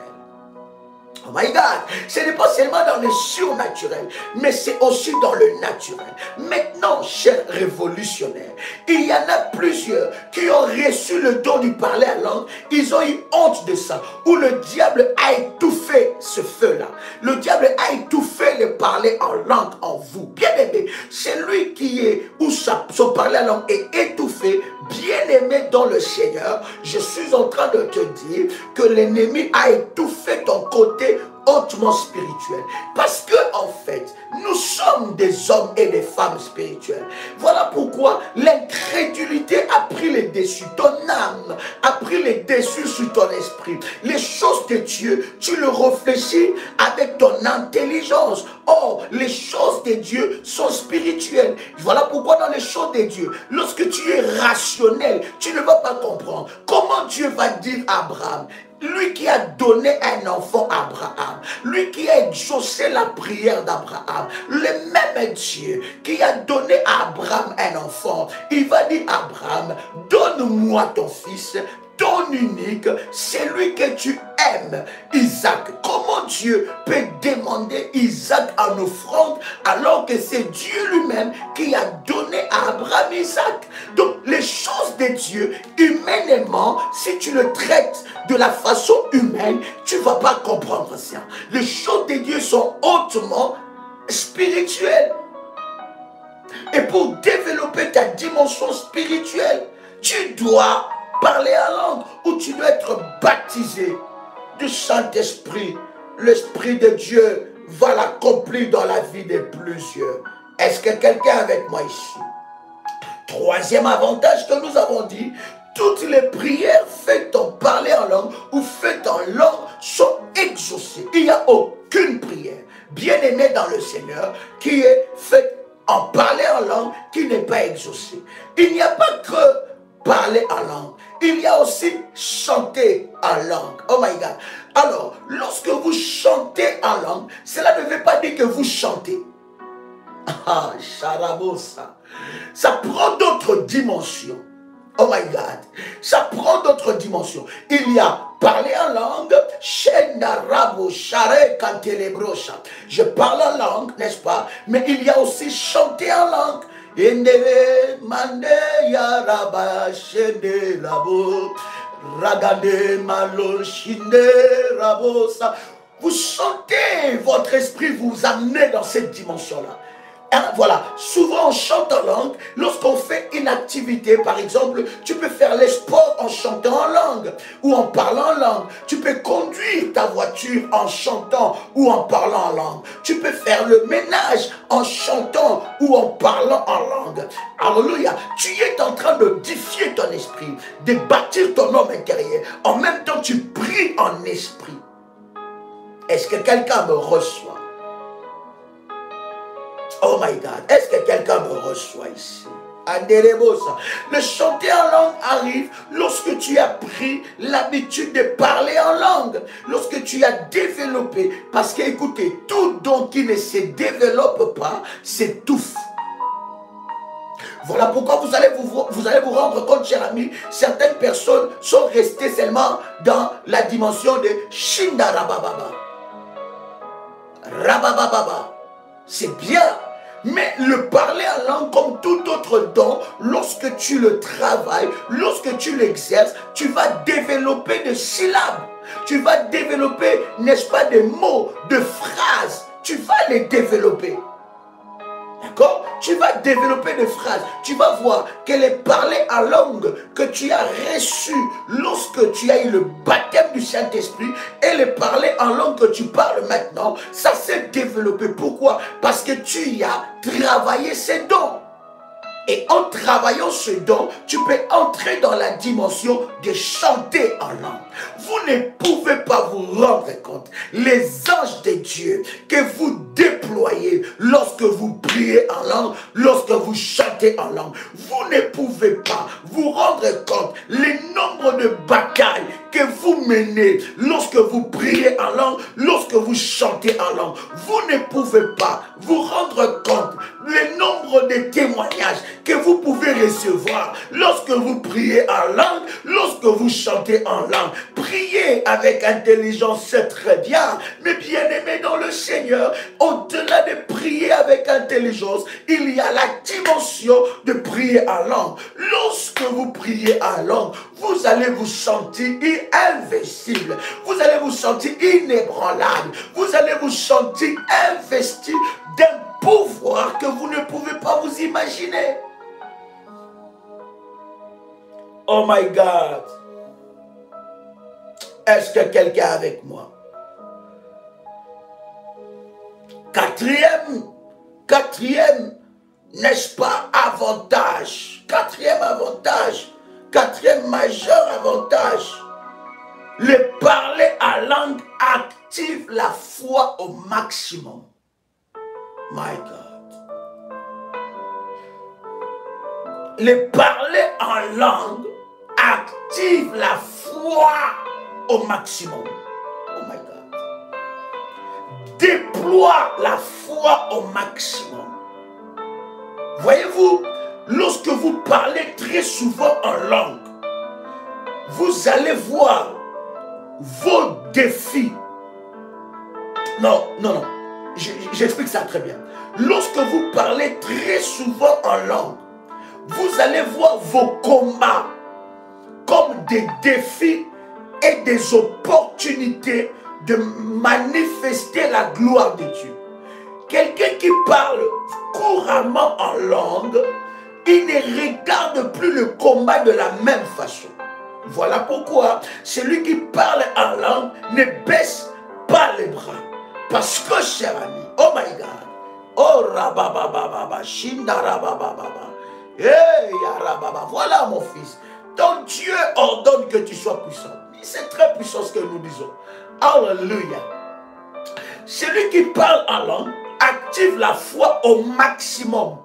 Oh my God, ce n'est pas seulement dans le surnaturel, mais c'est aussi dans le naturel. Maintenant, chers révolutionnaires, il y en a plusieurs qui ont reçu le don du parler à langue. Ils ont eu honte de ça, où le diable a étouffé ce feu-là. Le diable a étouffé le parler en langue en vous. Bien aimé, c'est lui qui est, où son parler à langue est étouffé. Bien aimé dans le Seigneur, je suis en train de te dire que l'ennemi a étouffé ton côté hautement spirituel. Parce que, en fait, nous sommes des hommes et des femmes spirituels. Voilà pourquoi l'incrédulité a pris le dessus. Ton âme a pris le dessus sur ton esprit. Les choses de Dieu, tu le réfléchis avec ton intelligence. Or, les choses de Dieu sont spirituelles. Voilà pourquoi dans les choses de Dieu, lorsque tu es rationnel, tu ne vas pas comprendre comment Dieu va dire à Abraham. Lui qui a donné un enfant à Abraham, lui qui a exaucé la prière d'Abraham, le même Dieu qui a donné à Abraham un enfant, il va dire à Abraham, donne-moi ton fils, ton unique, c'est lui que tu aimes, Isaac. Comment Dieu peut demander Isaac en offrande alors que c'est Dieu lui-même qui a donné à Abraham Isaac? Donc les choses de Dieu, humainement, si tu le traites de la façon humaine, tu ne vas pas comprendre ça. Les choses de Dieu sont hautement spirituelles. Et pour développer ta dimension spirituelle, tu dois parler en langue, ou tu dois être baptisé du Saint-Esprit. L'Esprit de Dieu va l'accomplir dans la vie de plusieurs. Est-ce que quelqu'un est avec moi ici? Troisième avantage que nous avons dit, toutes les prières faites en parler en langue ou faites en langue sont exaucées. Il n'y a aucune prière bien aimée dans le Seigneur qui est faite en parler en langue qui n'est pas exaucée. Il n'y a pas que parler en langue. Il y a aussi chanter en langue. Oh my God. Alors, lorsque vous chantez en langue, cela ne veut pas dire que vous chantez. Ah, charabosa. Ça prend d'autres dimensions. Oh my God. Ça prend d'autres dimensions. Il y a parler en langue. Je parle en langue, n'est-ce pas? Mais il y a aussi chanter en langue. Vous sentez votre esprit vous amener dans cette dimension-là. Hein, voilà, souvent on chante en langue. Lorsqu'on fait une activité, par exemple, tu peux faire les sports en chantant en langue ou en parlant en langue. Tu peux conduire ta voiture en chantant ou en parlant en langue. Tu peux faire le ménage en chantant ou en parlant en langue. Alléluia. Tu es en train de défier ton esprit, de bâtir ton homme intérieur. En même temps, tu pries en esprit. Est-ce que quelqu'un me reçoit? Oh my God, est-ce que quelqu'un me reçoit ici? Le chanter en langue arrive lorsque tu as pris l'habitude de parler en langue, lorsque tu as développé, parce que écoutez, tout don qui ne se développe pas s'étouffe. Voilà pourquoi vous allez vous rendre compte, cher ami, certaines personnes sont restées seulement dans la dimension de Shinda Rabababa. Rabababa, c'est bien. Mais le parler en langue comme tout autre don, lorsque tu le travailles, lorsque tu l'exerces, tu vas développer des syllabes. Tu vas développer, n'est-ce pas, des mots, de phrases. Tu vas les développer. D'accord? Tu vas développer des phrases. Tu vas voir que les parler en langue que tu as reçu lorsque tu as eu le baptême du Saint-Esprit et les parler en langue que tu parles maintenant, ça s'est développé. Pourquoi? Parce que tu y as travaillé ces dons. Et en travaillant ce don, tu peux entrer dans la dimension de chanter en langue. Vous ne pouvez pas vous rendre compte, les anges de Dieu que vous déployez déployer lorsque vous priez en langue, lorsque vous chantez en langue. Vous ne pouvez pas vous rendre compte les nombres de batailles que vous menez lorsque vous priez en langue, lorsque vous chantez en langue. Vous ne pouvez pas vous rendre compte le nombre de témoignages que vous pouvez recevoir lorsque vous priez en langue, lorsque vous chantez en langue. Prier avec intelligence, c'est très bien, mais bien aimé dans le Seigneur, au-delà de prier avec intelligence, il y a la dimension de prier en langue. Lorsque vous priez en langue, vous allez vous sentir invincible, vous allez vous sentir inébranlable, vous allez vous sentir investi d'un pouvoir que vous ne pouvez pas vous imaginer. Oh my God! Est-ce que quelqu'un est avec moi? Quatrième, n'est-ce pas, avantage? Quatrième majeur avantage. Le parler à langue active la foi au maximum. My God. Le parler en langue active la foi au maximum. Oh my God. Déploie la foi au maximum. Voyez-vous, lorsque vous parlez très souvent en langue, vous allez voir vos défis. Non. J'explique ça très bien. Lorsque vous parlez très souvent en langue, vous allez voir vos combats comme des défis et des opportunités de manifester la gloire de Dieu. Quelqu'un qui parle couramment en langue, il ne regarde plus le combat de la même façon. Voilà pourquoi celui qui parle en langue ne baisse pas les bras. Parce que, cher ami, oh my God, oh rababababa, shindarabababa, hey yarababa, voilà mon fils, ton Dieu ordonne que tu sois puissant. C'est très puissant ce que nous disons. Alléluia. Celui qui parle en langue active la foi au maximum.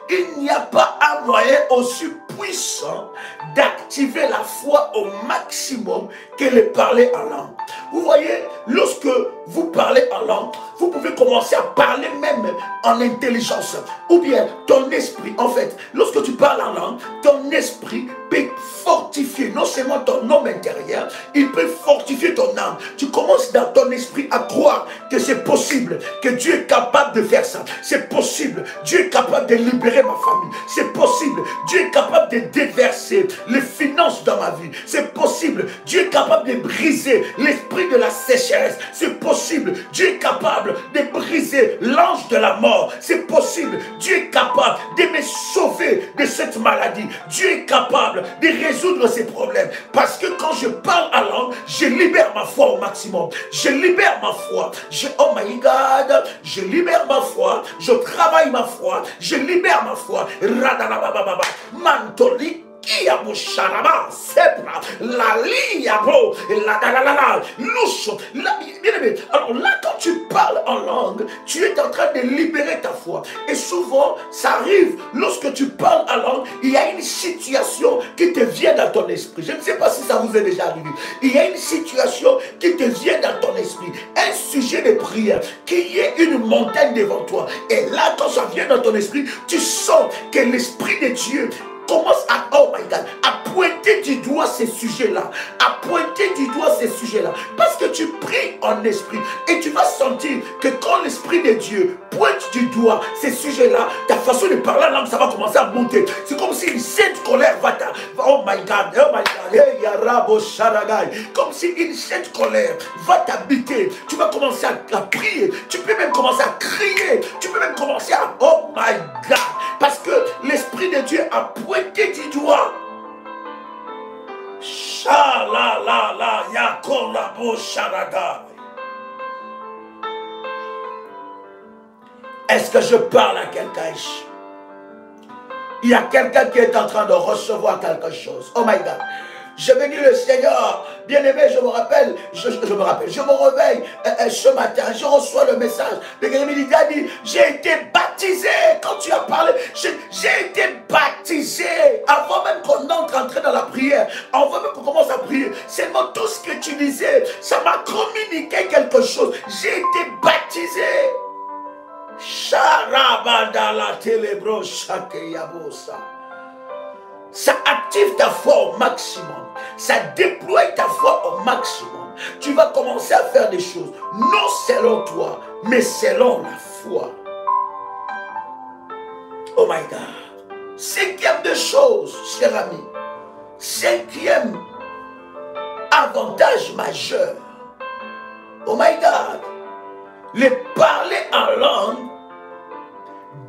Il n'y a pas un moyen aussi puissant d'activer la foi au maximum que de parler en langue. Vous voyez, lorsque vous parlez en langue, vous pouvez commencer à parler même en intelligence. Ou bien ton esprit, en fait, lorsque tu parles en langue, ton esprit peut fortifier non seulement ton homme intérieur, il peut fortifier ton âme. Tu commences dans ton esprit à croire que c'est possible, que Dieu est capable de faire ça. C'est possible, Dieu est capable de libérer ma famille. C'est possible, Dieu est capable de déverser les finances dans ma vie. C'est possible, Dieu est capable de briser l'esprit de la sécheresse. C'est possible, Dieu est capable de briser l'ange de la mort. C'est possible, Dieu est capable de me sauver de cette maladie. Dieu est capable de résoudre ces problèmes. Parce que quand je parle en langue, je libère ma foi au maximum. Je libère ma foi. Oh my God, je libère ma foi. Je travaille ma foi. Je libère ma foi. Radalabababa. Mantoli. La liabo, la louche. Alors là, quand tu parles en langue, tu es en train de libérer ta foi. Et souvent, ça arrive, lorsque tu parles en langue, il y a une situation qui te vient dans ton esprit. Je ne sais pas si ça vous est déjà arrivé. Il y a une situation qui te vient dans ton esprit. Un sujet de prière, qu'il y ait une montagne devant toi. Et là, quand ça vient dans ton esprit, tu sens que l'Esprit de Dieu commence à, oh my God, à pointer du doigt ces sujets-là. À pointer du doigt ces sujets-là. Parce que tu pries en esprit. Et tu vas sentir que quand l'Esprit de Dieu pointe du doigt ces sujets-là, ta façon de parler en langue, ça va commencer à monter. C'est comme si une sainte colère va oh my God, hey, yarabo sharagai. Comme si une sainte colère va t'habiter. Tu vas commencer à prier. Tu peux même commencer à crier. Tu peux même commencer à, oh my God. Parce que l'Esprit de Dieu a pointé du doigt. Shalalala yakolabo sharagai. Est-ce que je parle à quelqu'un ici? Il y a quelqu'un qui est en train de recevoir quelque chose. Oh my God. Je bénis le Seigneur. Bien-aimé, je me rappelle, je me réveille ce matin, je reçois le message de Jérémie. Il a dit, j'ai été baptisé. Quand tu as parlé, j'ai été baptisé. Avant même qu'on entre entrer dans la prière, avant même qu'on commence à prier, seulement tout ce que tu disais, ça m'a communiqué quelque chose. J'ai été baptisé. Charabadala telebro shakeyabosa. Ça active ta foi au maximum. Ça déploie ta foi au maximum. Tu vas commencer à faire des choses, non selon toi, mais selon la foi. Oh my God. Cinquième de choses, cher ami. Cinquième avantage majeur. Oh my God. Le parler en langue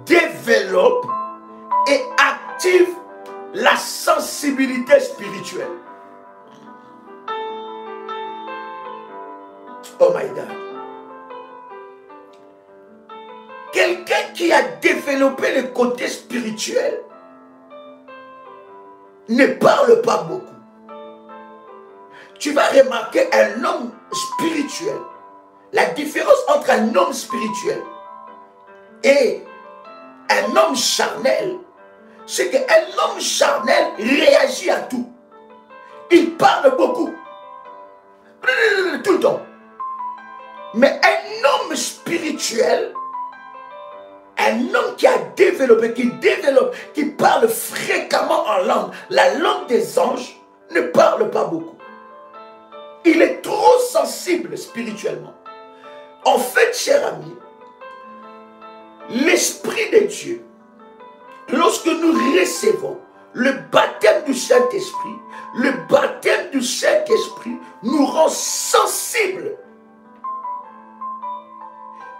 développe et active la sensibilité spirituelle. Oh my God. Quelqu'un qui a développé le côté spirituel ne parle pas beaucoup. Tu vas remarquer un homme spirituel. La différence entre un homme spirituel et un homme charnel, c'est qu'un homme charnel réagit à tout. Il parle beaucoup. Tout le temps. Mais un homme spirituel, un homme qui a développé, qui parle fréquemment en langue, la langue des anges, ne parle pas beaucoup. Il est trop sensible spirituellement. En fait, cher ami, l'Esprit de Dieu, lorsque nous recevons le baptême du Saint-Esprit, le baptême du Saint-Esprit nous rend sensibles.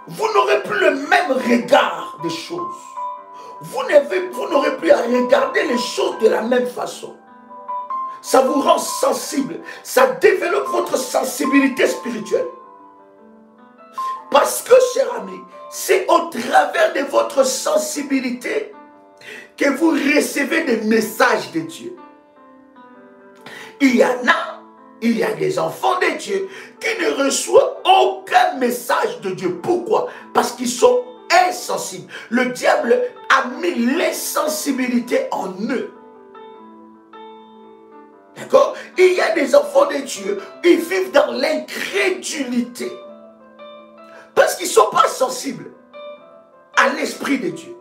Vous n'aurez plus le même regard des choses. Vous n'aurez plus à regarder les choses de la même façon. Ça vous rend sensible. Ça développe votre sensibilité spirituelle. Parce que, cher ami, c'est au travers de votre sensibilité que vous recevez des messages de Dieu. Il y a des enfants de Dieu qui ne reçoivent aucun message de Dieu. Pourquoi? Parce qu'ils sont insensibles. Le diable a mis l'insensibilité en eux. D'accord? Il y a des enfants de Dieu, ils vivent dans l'incrédulité. Parce qu'ils ne sont pas sensibles à l'Esprit de Dieu.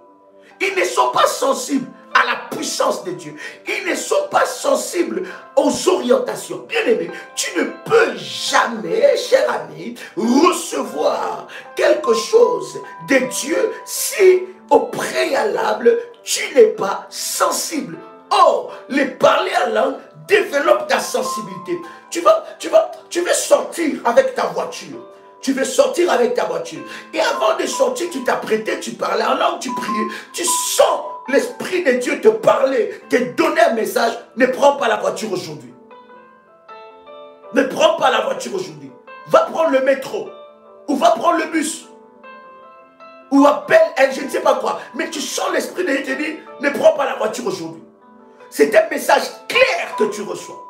Ils ne sont pas sensibles à la puissance de Dieu. Ils ne sont pas sensibles aux orientations. Bien-aimé, tu ne peux jamais, cher ami, recevoir quelque chose de Dieu si au préalable, tu n'es pas sensible. Or, le parler en langue développe ta sensibilité. Tu veux sortir avec ta voiture. Tu veux sortir avec ta voiture. Et avant de sortir, tu t'apprêtais, tu parlais en langue, tu priais. Tu sens l'Esprit de Dieu te parler, te donner un message. Ne prends pas la voiture aujourd'hui. Ne prends pas la voiture aujourd'hui. Va prendre le métro. Ou va prendre le bus. Ou appelle un je ne sais pas quoi. Mais tu sens l'Esprit de Dieu te dire, ne prends pas la voiture aujourd'hui. C'est un message clair que tu reçois.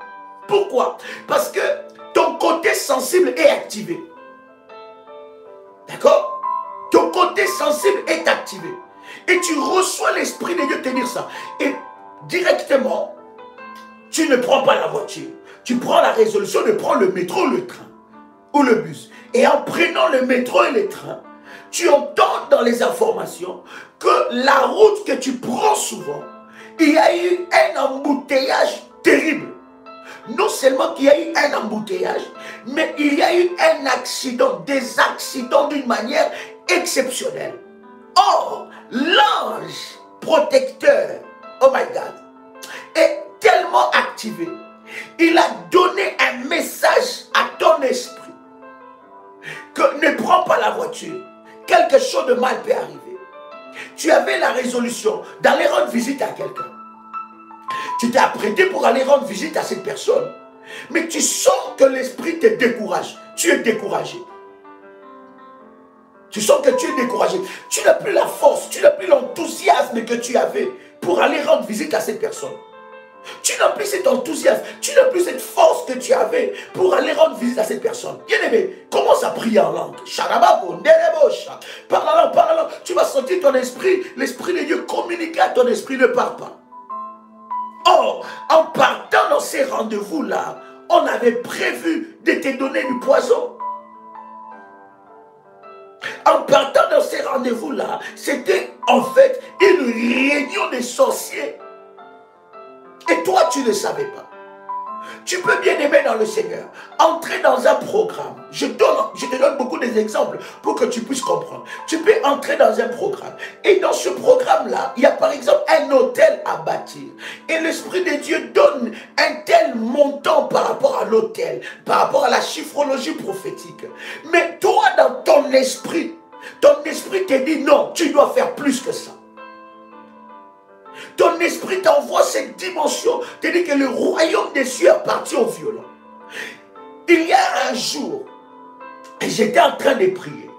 Pourquoi? Parce que ton côté sensible est activé. D'accord? Ton côté sensible est activé. Et tu reçois l'Esprit de Dieu te dire ça. Et directement, tu ne prends pas la voiture. Tu prends la résolution de prendre le métro, le train ou le bus. Et en prenant le métro et le train, tu entends dans les informations que la route que tu prends souvent, il y a eu un embouteillage terrible. Non seulement qu'il y a eu un embouteillage, mais il y a eu un accident, des accidents d'une manière exceptionnelle. Or, l'ange protecteur, oh my God, est tellement activé. Il a donné un message à ton esprit que ne prends pas la voiture. Quelque chose de mal peut arriver. Tu avais la résolution d'aller rendre visite à quelqu'un. Tu t'es apprêté pour aller rendre visite à cette personne. Mais tu sens que l'esprit te décourage. Tu es découragé. Tu sens que tu es découragé. Tu n'as plus la force, tu n'as plus l'enthousiasme que tu avais pour aller rendre visite à cette personne. Tu n'as plus cet enthousiasme, tu n'as plus cette force que tu avais pour aller rendre visite à cette personne. Bien-aimé, commence à prier en langue. Parle en langue, parle en langue. Tu vas sentir ton esprit, l'esprit de Dieu communiquer à ton esprit, ne parle pas. Or, en partant dans ces rendez-vous-là, on avait prévu de te donner du poison. En partant dans ces rendez-vous-là, c'était en fait une réunion des sorciers. Et toi, tu ne savais pas. Tu peux bien aimer dans le Seigneur, entrer dans un programme. Je te donne beaucoup d'exemples pour que tu puisses comprendre. Tu peux entrer dans un programme. Et dans ce programme-là, il y a par exemple un hôtel à bâtir. Et l'Esprit de Dieu donne un tel montant par rapport à l'hôtel, par rapport à la chiffrologie prophétique. Mais toi, dans ton esprit te dit non, tu dois faire plus que ça. Ton esprit t'envoie cette dimension, te dit que le royaume des cieux appartient aux violents. Il y a un jour, j'étais en train de prier,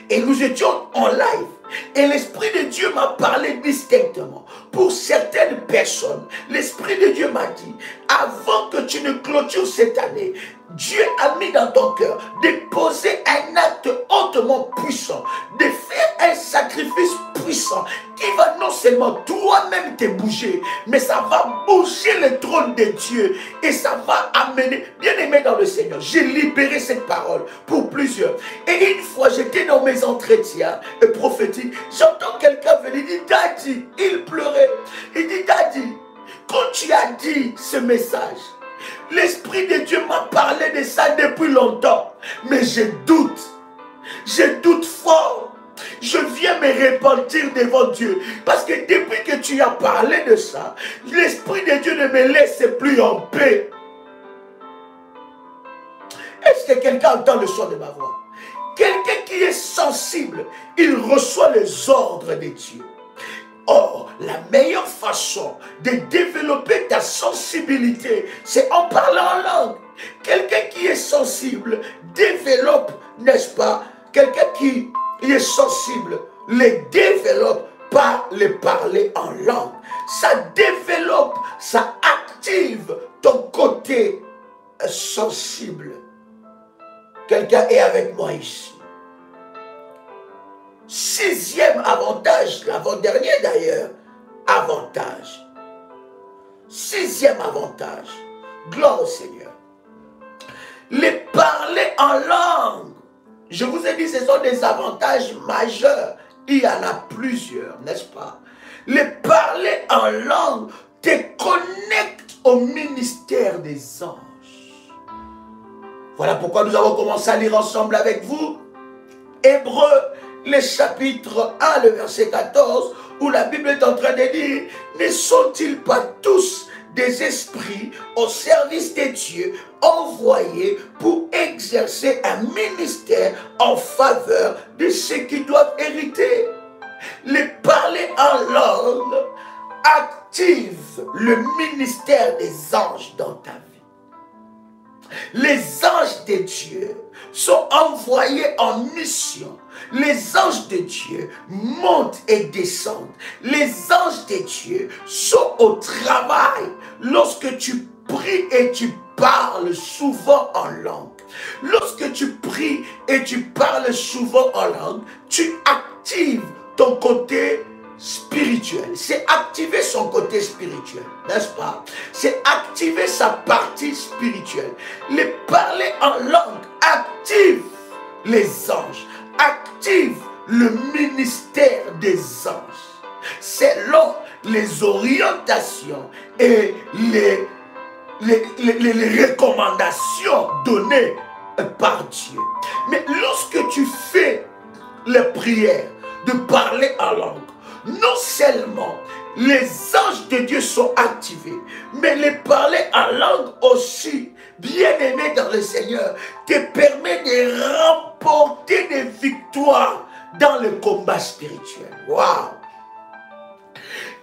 et nous étions en live, et l'Esprit de Dieu m'a parlé distinctement. Pour certaines personnes, l'Esprit de Dieu m'a dit, avant que tu ne clôtures cette année, Dieu a mis dans ton cœur de poser un acte hautement puissant, de faire un sacrifice puissant qui va non seulement toi-même te bouger, mais ça va bouger le trône de Dieu et ça va amener, bien aimé dans le Seigneur, j'ai libéré cette parole pour plusieurs. Et une fois, j'étais dans mes entretiens prophétiques, j'entends quelqu'un venir, il dit, Daddy, il pleurait, il dit, Daddy, quand tu as dit ce message, l'Esprit de Dieu m'a parlé de ça depuis longtemps. Mais je doute fort. Je viens me repentir devant Dieu. Parce que depuis que tu as parlé de ça, l'Esprit de Dieu ne me laisse plus en paix. Est-ce que quelqu'un entend le son de ma voix? Quelqu'un qui est sensible, il reçoit les ordres de Dieu. Or, la meilleure façon de développer ta sensibilité, c'est en parlant en langue. Quelqu'un qui est sensible développe, n'est-ce pas? Quelqu'un qui est sensible les développe par les parler en langue. Ça développe, ça active ton côté sensible. Quelqu'un est avec moi ici. 6e avantage, l'avant-dernier d'ailleurs, avantage. 6e avantage, gloire au Seigneur. Les parler en langue, je vous ai dit, ce sont des avantages majeurs. Il y en a plusieurs, n'est-ce pas? Les parler en langue te connecte au ministère des anges. Voilà pourquoi nous avons commencé à lire ensemble avec vous Hébreux, le chapitre 1, le verset 14, où la Bible est en train de dire, ne sont-ils pas tous des esprits au service de Dieu envoyés pour exercer un ministère en faveur de ceux qui doivent hériter? Les parler en langue active le ministère des anges dans ta vie. Les anges de Dieu sont envoyés en mission. Les anges de Dieu montent et descendent. Les anges de Dieu sont au travail lorsque tu pries et tu parles souvent en langue. Lorsque tu pries et tu parles souvent en langue, tu actives ton côté spirituel. C'est activer son côté spirituel, n'est-ce pas? C'est activer sa partie spirituelle. Les parler en langue active les anges, active le ministère des anges selon les orientations et les recommandations données par Dieu. Mais lorsque tu fais les prières de parler en langue, non seulement les anges de Dieu sont activés, mais les parler en langue aussi, bien-aimé dans le Seigneur, te permet de remporter des victoires dans le combat spirituel. Waouh!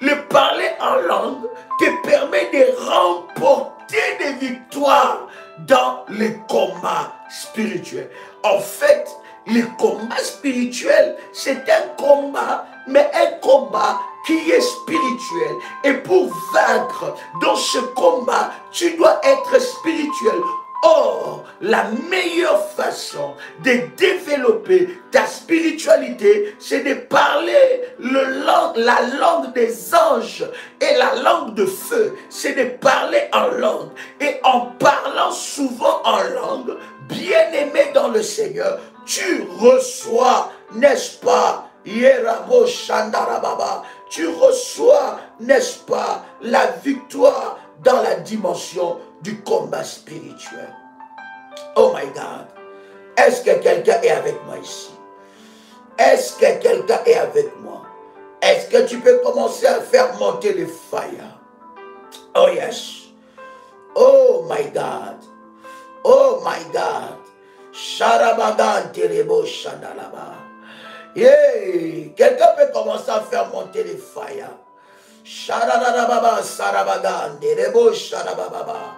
Le parler en langue te permet de remporter des victoires dans le combat spirituel. En fait, le combat spirituel, c'est un combat, mais un combat qui est spirituel. Et pour vaincre. Dans ce combat, tu dois être spirituel. Or, la meilleure façon de développer ta spiritualité, c'est de parler la langue des anges et la langue de feu. C'est de parler en langue. Et en parlant souvent en langue, bien-aimé dans le Seigneur, tu reçois, n'est-ce pas, Yerabo Shandarababa, tu reçois, n'est-ce pas, la victoire dans la dimension du combat spirituel. Oh my God. Est-ce que quelqu'un est avec moi ici? Est-ce que quelqu'un est avec moi? Est-ce que tu peux commencer à faire monter le fire? Oh yes. Oh my God. Oh my God. Sharabagan terebo shandalaba. Yeah. Quelqu'un peut commencer à faire monter le fire. Sharadababa sarabagan terebo sharababa.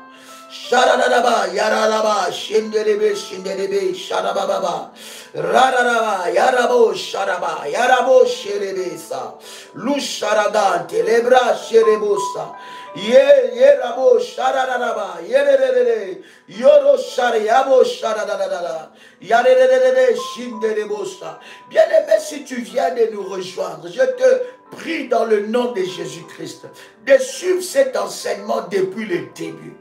Sharadaba yaralaba shinderebe shinderebe sharababa. Rararaba yarabo sharaba yarabo sherebesa. Lusharagante lebra sherebosa. Yerabo shararaba yerere yoro shariabo sharadadada yarere shinderebosa. Bien-aimé, si tu viens de nous rejoindre, je te prie dans le nom de Jésus-Christ de suivre cet enseignement depuis le début,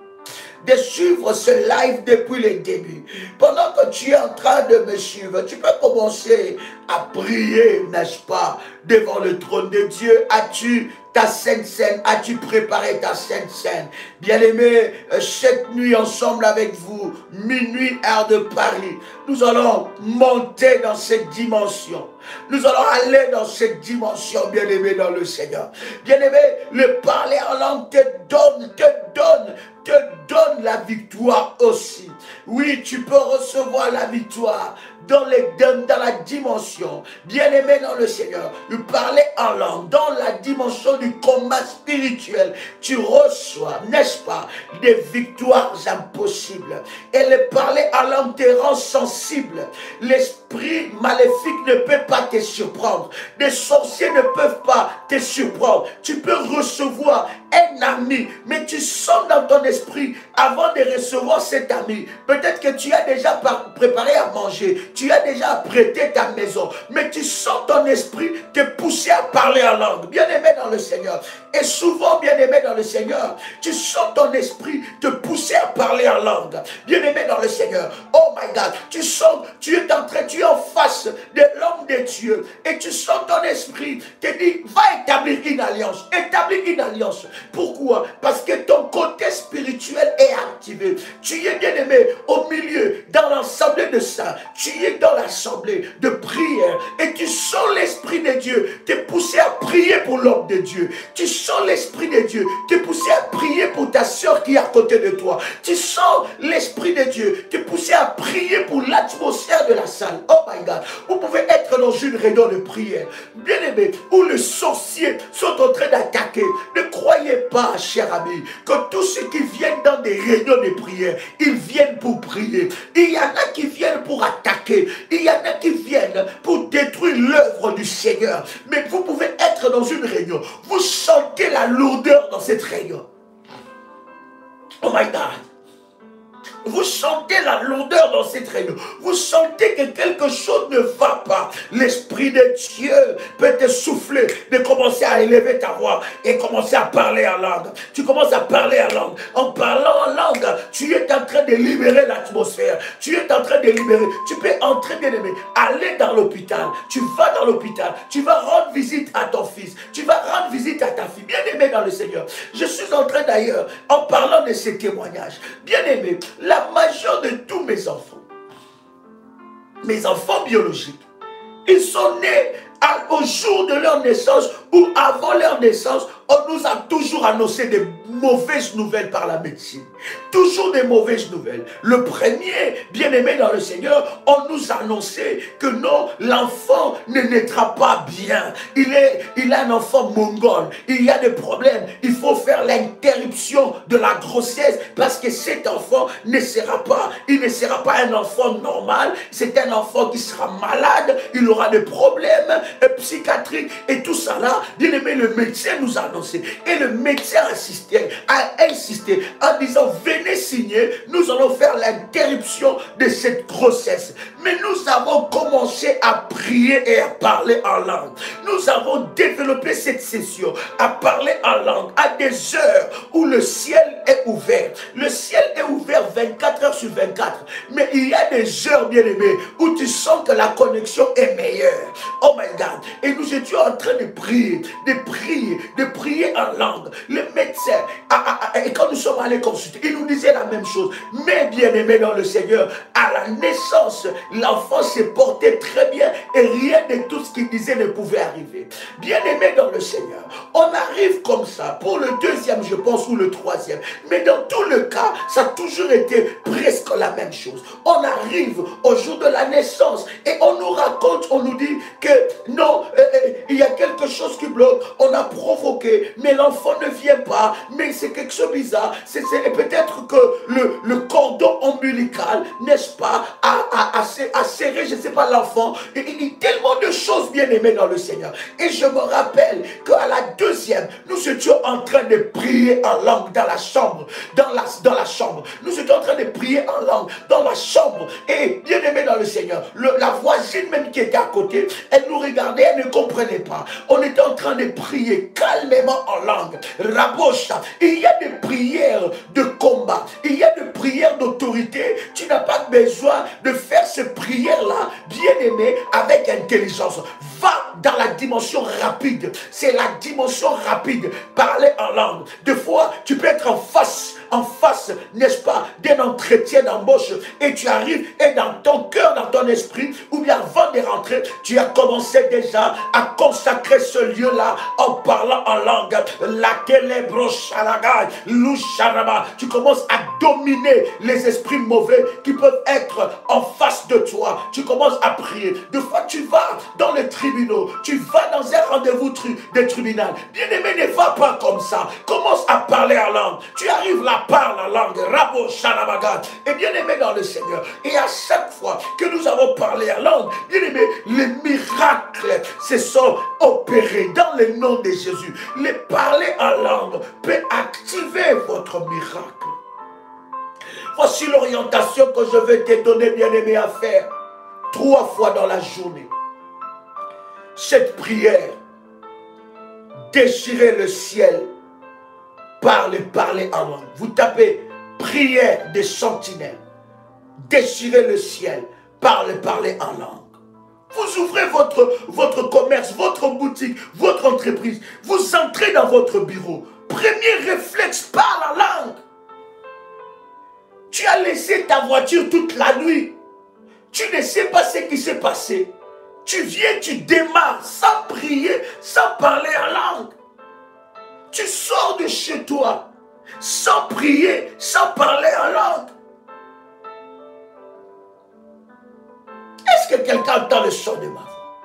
de suivre ce live depuis le début. Pendant que tu es en train de me suivre, tu peux commencer à prier, n'est-ce pas, devant le trône de Dieu. As-tu ta sainte scène? As-tu préparé ta sainte scène? Bien-aimé, cette nuit ensemble avec vous, minuit heure de Paris, nous allons monter dans cette dimension. Nous allons aller dans cette dimension, bien-aimé dans le Seigneur. Bien-aimé, le parler en langue te donne la victoire aussi. Oui, tu peux recevoir la victoire dans la dimension, bien-aimé dans le Seigneur, de parler en langue, dans la dimension du combat spirituel, tu reçois, n'est-ce pas, des victoires impossibles. Et le parler en langue te rend sensible. L'esprit maléfique ne peut pas te surprendre. Les sorciers ne peuvent pas te surprendre. Tu peux recevoir un ami, mais tu sens dans ton esprit, avant de recevoir cet ami, peut-être que tu as déjà préparé à manger, tu as déjà apprêté ta maison, mais tu sens ton esprit te pousser à parler en langue. Bien-aimé dans le Seigneur. Et souvent, bien-aimé dans le Seigneur, tu sens ton esprit te pousser à parler en langue. Bien-aimé dans le Seigneur. Oh my God. Tu sens, tu es en face de l'homme de Dieu. Et tu sens ton esprit te dit, va établir une alliance. Établis une alliance. Pourquoi? Parce que ton côté spirituel est activé. Tu es bien-aimé au milieu, dans l'assemblée de saints. Tu es dans l'assemblée de prière. Et tu sens l'esprit de Dieu te pousser à prier pour l'homme de Dieu. Tu sens l'esprit de Dieu te pousser à prier pour ta soeur qui est à côté de toi. Tu sens l'esprit de Dieu te pousser à prier pour l'atmosphère de la salle. Oh my God. Vous pouvez être dans une réunion de prière, bien-aimé, où les sorciers sont en train d'attaquer. Ne croyez pas, cher ami, que tous ceux qui viennent dans des réunions de prière, ils viennent pour prier. Il y en a qui viennent pour attaquer. Il y en a qui viennent pour détruire l'œuvre du Seigneur. Mais vous pouvez être dans une réunion. Vous sentez la lourdeur dans cette réunion. Oh my God. Vous sentez la lourdeur dans cette réunion. Vous sentez que quelque chose ne va pas. L'Esprit de Dieu peut te souffler de commencer à élever ta voix et commencer à parler en langue. Tu commences à parler en langue. En parlant en langue, tu es en train de libérer l'atmosphère. Tu es en train de libérer. Tu peux entrer, bien aimé, aller dans l'hôpital. Tu vas dans l'hôpital. Tu vas rendre visite à ton fils. Tu vas rendre visite à ta fille. Bien aimé dans le Seigneur. Je suis en train d'ailleurs, en parlant de ces témoignages, bien aimé, la majeure de tous mes enfants biologiques, ils sont nés au jour de leur naissance ou avant leur naissance. On nous a toujours annoncé des mauvaises nouvelles par la médecine. Toujours des mauvaises nouvelles. Le premier, bien-aimé dans le Seigneur, on nous a annoncé que non, l'enfant ne naîtra pas bien. Il a un enfant mongol. Il y a des problèmes. Il faut faire l'interruption de la grossesse parce que cet enfant ne sera pas, il ne sera pas un enfant normal. C'est un enfant qui sera malade. Il aura des problèmes psychiatriques et tout ça là. ça, bien aimé, le médecin nous a annoncé. Et le médecin a insisté en disant, venez signer, nous allons faire l'interruption de cette grossesse. Mais nous avons commencé à prier et à parler en langue. Nous avons développé cette session à parler en langue à des heures où le ciel est ouvert. Le ciel est ouvert 24 heures sur 24. Mais il y a des heures, bien aimé, où tu sens que la connexion est meilleure. Oh my God. Et nous étions en train de prier en langue. Le médecin, et quand nous sommes allés consulter, il nous disait la même chose. Mais bien aimé dans le Seigneur, à la naissance, l'enfant s'est porté très bien et rien de tout ce qu'il disait ne pouvait arriver. Bien aimé dans le Seigneur, on arrive comme ça pour le deuxième, je pense, ou le troisième. Mais dans tout le cas, ça a toujours été presque la même chose. On arrive au jour de la naissance et on nous raconte, on nous dit que non, il y a quelque chose qui bloque, on a provoqué, mais l'enfant ne vient pas, mais c'est quelque chose de bizarre. C'est peut-être que le cordon ombilical, n'est-ce pas, a serré, je ne sais pas, l'enfant. Il y a tellement de choses bien aimées dans le Seigneur. Et je me rappelle qu'à la deuxième, nous étions en train de prier en langue dans la chambre, dans la chambre. Nous étions en train de prier en langue dans la chambre. Et bien aimé dans le Seigneur, la voisine même qui était à côté, elle nous regardait, elle ne comprenait pas. On était en train de prier calmement en langue. Rabosha. Il y a des prières de combat. Il y a des prières d'autorité. Tu n'as pas besoin de faire ces prières-là, bien aimé, avec intelligence. Va dans la dimension rapide. C'est la dimension rapide. Parler en langue. Des fois, tu peux être en face, n'est-ce pas, d'un entretien d'embauche et tu arrives et dans ton cœur, dans ton esprit, ou bien avant de rentrer, tu as commencé déjà à consacrer ce lieu-là en parlant en langue. Tu commences à dominer les esprits mauvais qui peuvent être en face de toi. Tu commences à prier. Des fois, tu vas dans les tribunaux, tu vas dans un rendez-vous de tribunal. Bien-aimé, ne va pas comme ça. Commence à parler en langue. Tu arrives là, parle en langue. Rabo Shanabaga. Et bien-aimé dans le Seigneur. Et à chaque fois que nous avons parlé en langue, bien-aimé, les miracles se sont opérés dans le nom de Jésus. Les parler en langue peut activer votre miracle. Voici l'orientation que je vais te donner, bien-aimé, à faire 3 fois dans la journée. Cette prière, déchirer le ciel, parler en langue. Vous tapez prière des sentinelles, déchirer le ciel, parler en langue. Vous ouvrez votre commerce, votre boutique, votre entreprise. Vous entrez dans votre bureau. Premier réflexe, parle en langue. Tu as laissé ta voiture toute la nuit. Tu ne sais pas ce qui s'est passé. Tu viens, tu démarres sans prier, sans parler en langue. Tu sors de chez toi sans prier, sans parler en langue. Est-ce que quelqu'un entend le son de ma voix?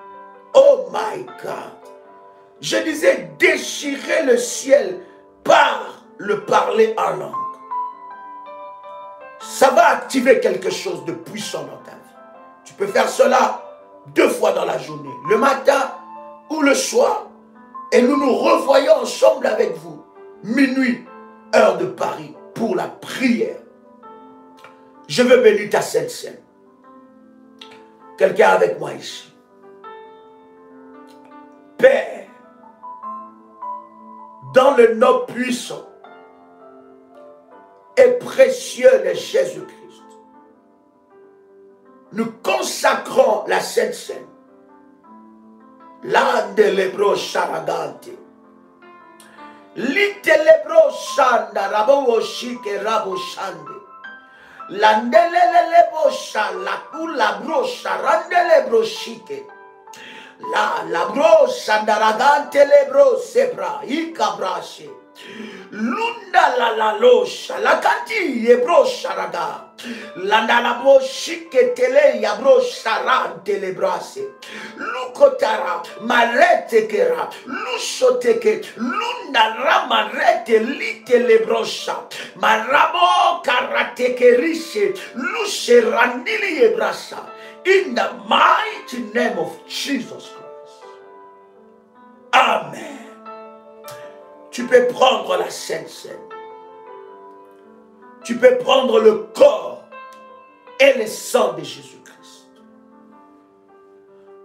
Oh my God. Je disais déchirer le ciel par le parler en langue. Ça va activer quelque chose de puissant dans ta vie. Tu peux faire cela 2 fois dans la journée, le matin ou le soir. Et nous nous revoyons ensemble avec vous, minuit, heure de Paris, pour la prière. Je veux bénir ta Sainte Seine. Quelqu'un avec moi ici. Père, dans le nom puissant et précieux de Jésus-Christ, nous consacrons la Sainte Seine. L'ande lebro charagante. L'itelebro chanda rabo shike rabo shande. L'andelele bosha la kula brosha randele broshike. La brosha ndaragante lebro sebra ikabrashe. Lunda la losha la kanti e brosha raga. Landa la boshike tele ya brosha rante le brase. Lukotara marete kera lushoteke lunda ramarete lite le brosha marabo karateke rishe lushe randili e brasa. In the mighty name of Jesus Christ. Amen. Tu peux prendre la Sainte Seine. Tu peux prendre le corps et le sang de Jésus-Christ.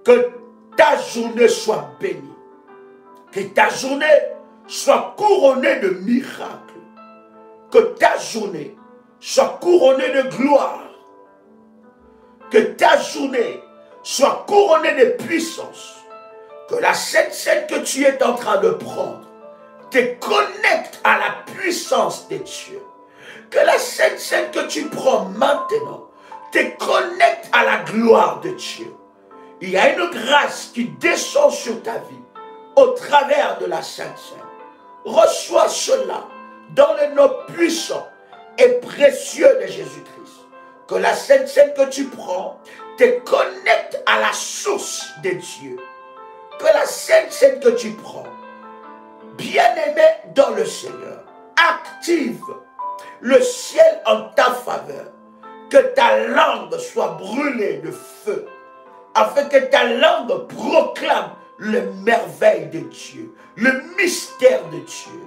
Que ta journée soit bénie. Que ta journée soit couronnée de miracles. Que ta journée soit couronnée de gloire. Que ta journée soit couronnée de puissance. Que la Sainte Seine que tu es en train de prendre te connecte à la puissance de Dieu. Que la Sainte Seine que tu prends maintenant te connecte à la gloire de Dieu. Il y a une grâce qui descend sur ta vie au travers de la Sainte Seine. Reçois cela dans le nom puissant et précieux de Jésus-Christ. Que la Sainte Seine que tu prends te connecte à la source de Dieu. Que la Sainte Seine que tu prends, bien-aimé dans le Seigneur, active le ciel en ta faveur. Que ta langue soit brûlée de feu, afin que ta langue proclame les merveilles de Dieu, le mystère de Dieu.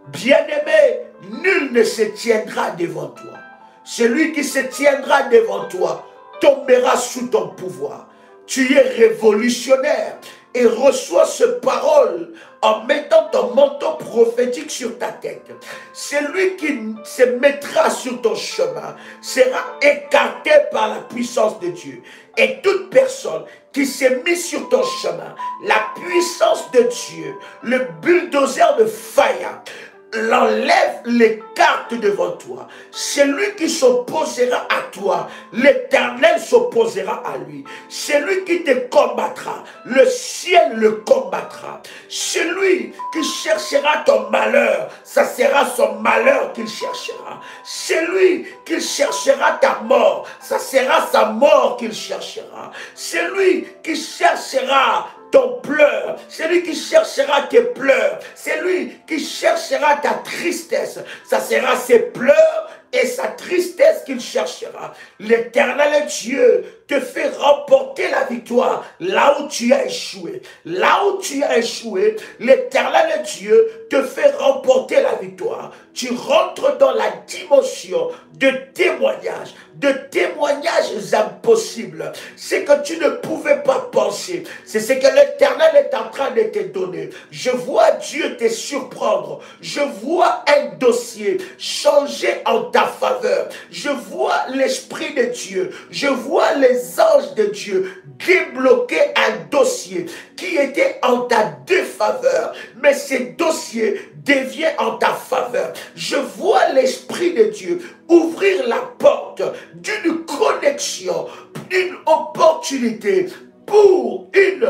Bien-aimé, nul ne se tiendra devant toi. Celui qui se tiendra devant toi tombera sous ton pouvoir. Tu es révolutionnaire et reçois cette parole en mettant ton manteau prophétique sur ta tête. Celui qui se mettra sur ton chemin sera écarté par la puissance de Dieu. Et toute personne qui s'est mise sur ton chemin, la puissance de Dieu, le bulldozer de fire, l'enlève, l'écarte devant toi. Celui qui s'opposera à toi, l'Éternel s'opposera à lui. Celui qui te combattra, le ciel le combattra. Celui qui cherchera ton malheur, ça sera son malheur qu'il cherchera. Celui qui cherchera ta mort, ça sera sa mort qu'il cherchera. Celui qui cherchera ton pleur, celui qui cherchera tes pleurs, celui qui cherchera ta tristesse, ça sera ses pleurs et sa tristesse qu'il cherchera. L'Éternel Dieu te fait remporter la victoire là où tu as échoué. Là où tu as échoué, l'Éternel Dieu te fait remporter la victoire. Tu rentres dans la dimension de témoignages impossibles. C'est que tu ne pouvais pas penser. C'est ce que l'Éternel est en train de te donner. Je vois Dieu te surprendre. Je vois un dossier changer en ta faveur. Je vois l'Esprit de Dieu. Je vois les anges de Dieu débloquer un dossier qui était en ta défaveur. Mais ce dossier devient en ta faveur. Je vois l'Esprit de Dieu ouvrir la porte d'une connexion, d'une opportunité pour une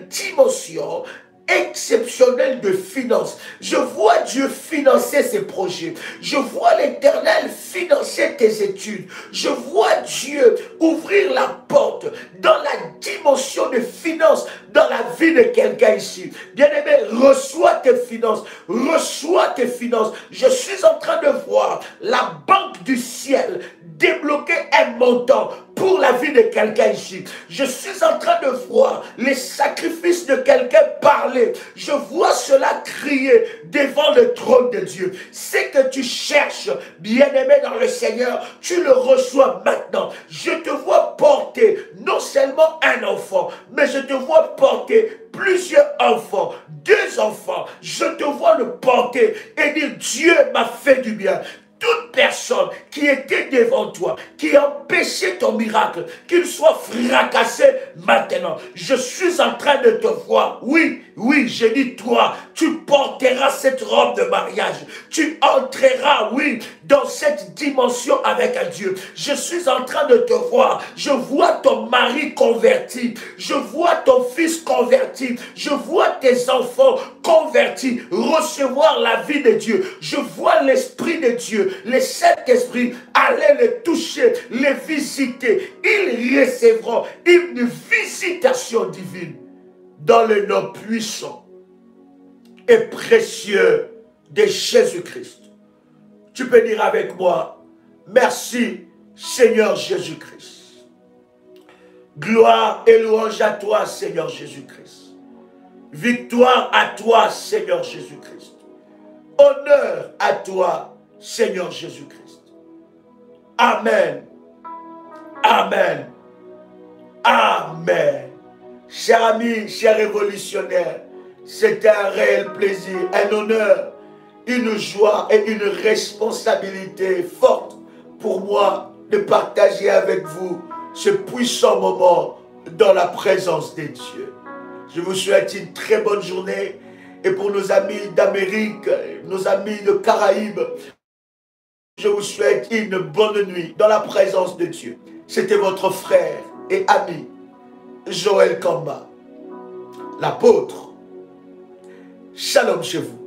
dimension exceptionnelle de finances. Je vois Dieu financer ses projets. Je vois l'Éternel financer tes études. Je vois Dieu ouvrir la porte dans la dimension de finances dans la vie de quelqu'un ici. Bien-aimé, reçois tes finances. Reçois tes finances. Je suis en train de voir la banque du ciel débloquer un montant pour la vie de quelqu'un ici. Je suis en train de voir les sacrifices de quelqu'un parler. Je vois cela crier devant le trône de Dieu. Ce que tu cherches, bien-aimé dans le Seigneur, tu le reçois maintenant. Je te vois porter non seulement un enfant, mais je te vois porter plusieurs enfants, 2 enfants. Je te vois le porter et dire Dieu m'a fait du bien. Toute personne qui était devant toi, qui empêchait ton miracle, qu'il soit fracassé maintenant. Je suis en train de te voir. Oui, oui, je dis toi, tu porteras cette robe de mariage. Tu entreras, oui, dans cette dimension avec un Dieu. Je suis en train de te voir. Je vois ton mari converti. Je vois ton fils converti. Je vois tes enfants convertis. Recevoir la vie de Dieu. Je vois l'Esprit de Dieu. Le Saint-Esprit, allez les toucher, les visiter. Ils recevront une visitation divine dans le nom puissant et précieux de Jésus-Christ. Tu peux dire avec moi, merci Seigneur Jésus-Christ. Gloire et louange à toi Seigneur Jésus-Christ. Victoire à toi, Seigneur Jésus-Christ. Honneur à toi, Seigneur Jésus-Christ. Amen. Amen. Amen. Chers amis, chers révolutionnaires, c'est un réel plaisir, un honneur, une joie et une responsabilité forte pour moi de partager avec vous ce puissant moment dans la présence des dieux. Je vous souhaite une très bonne journée et pour nos amis d'Amérique, nos amis de Caraïbes, je vous souhaite une bonne nuit dans la présence de Dieu. C'était votre frère et ami Joël Kamba, l'apôtre. Shalom chez vous.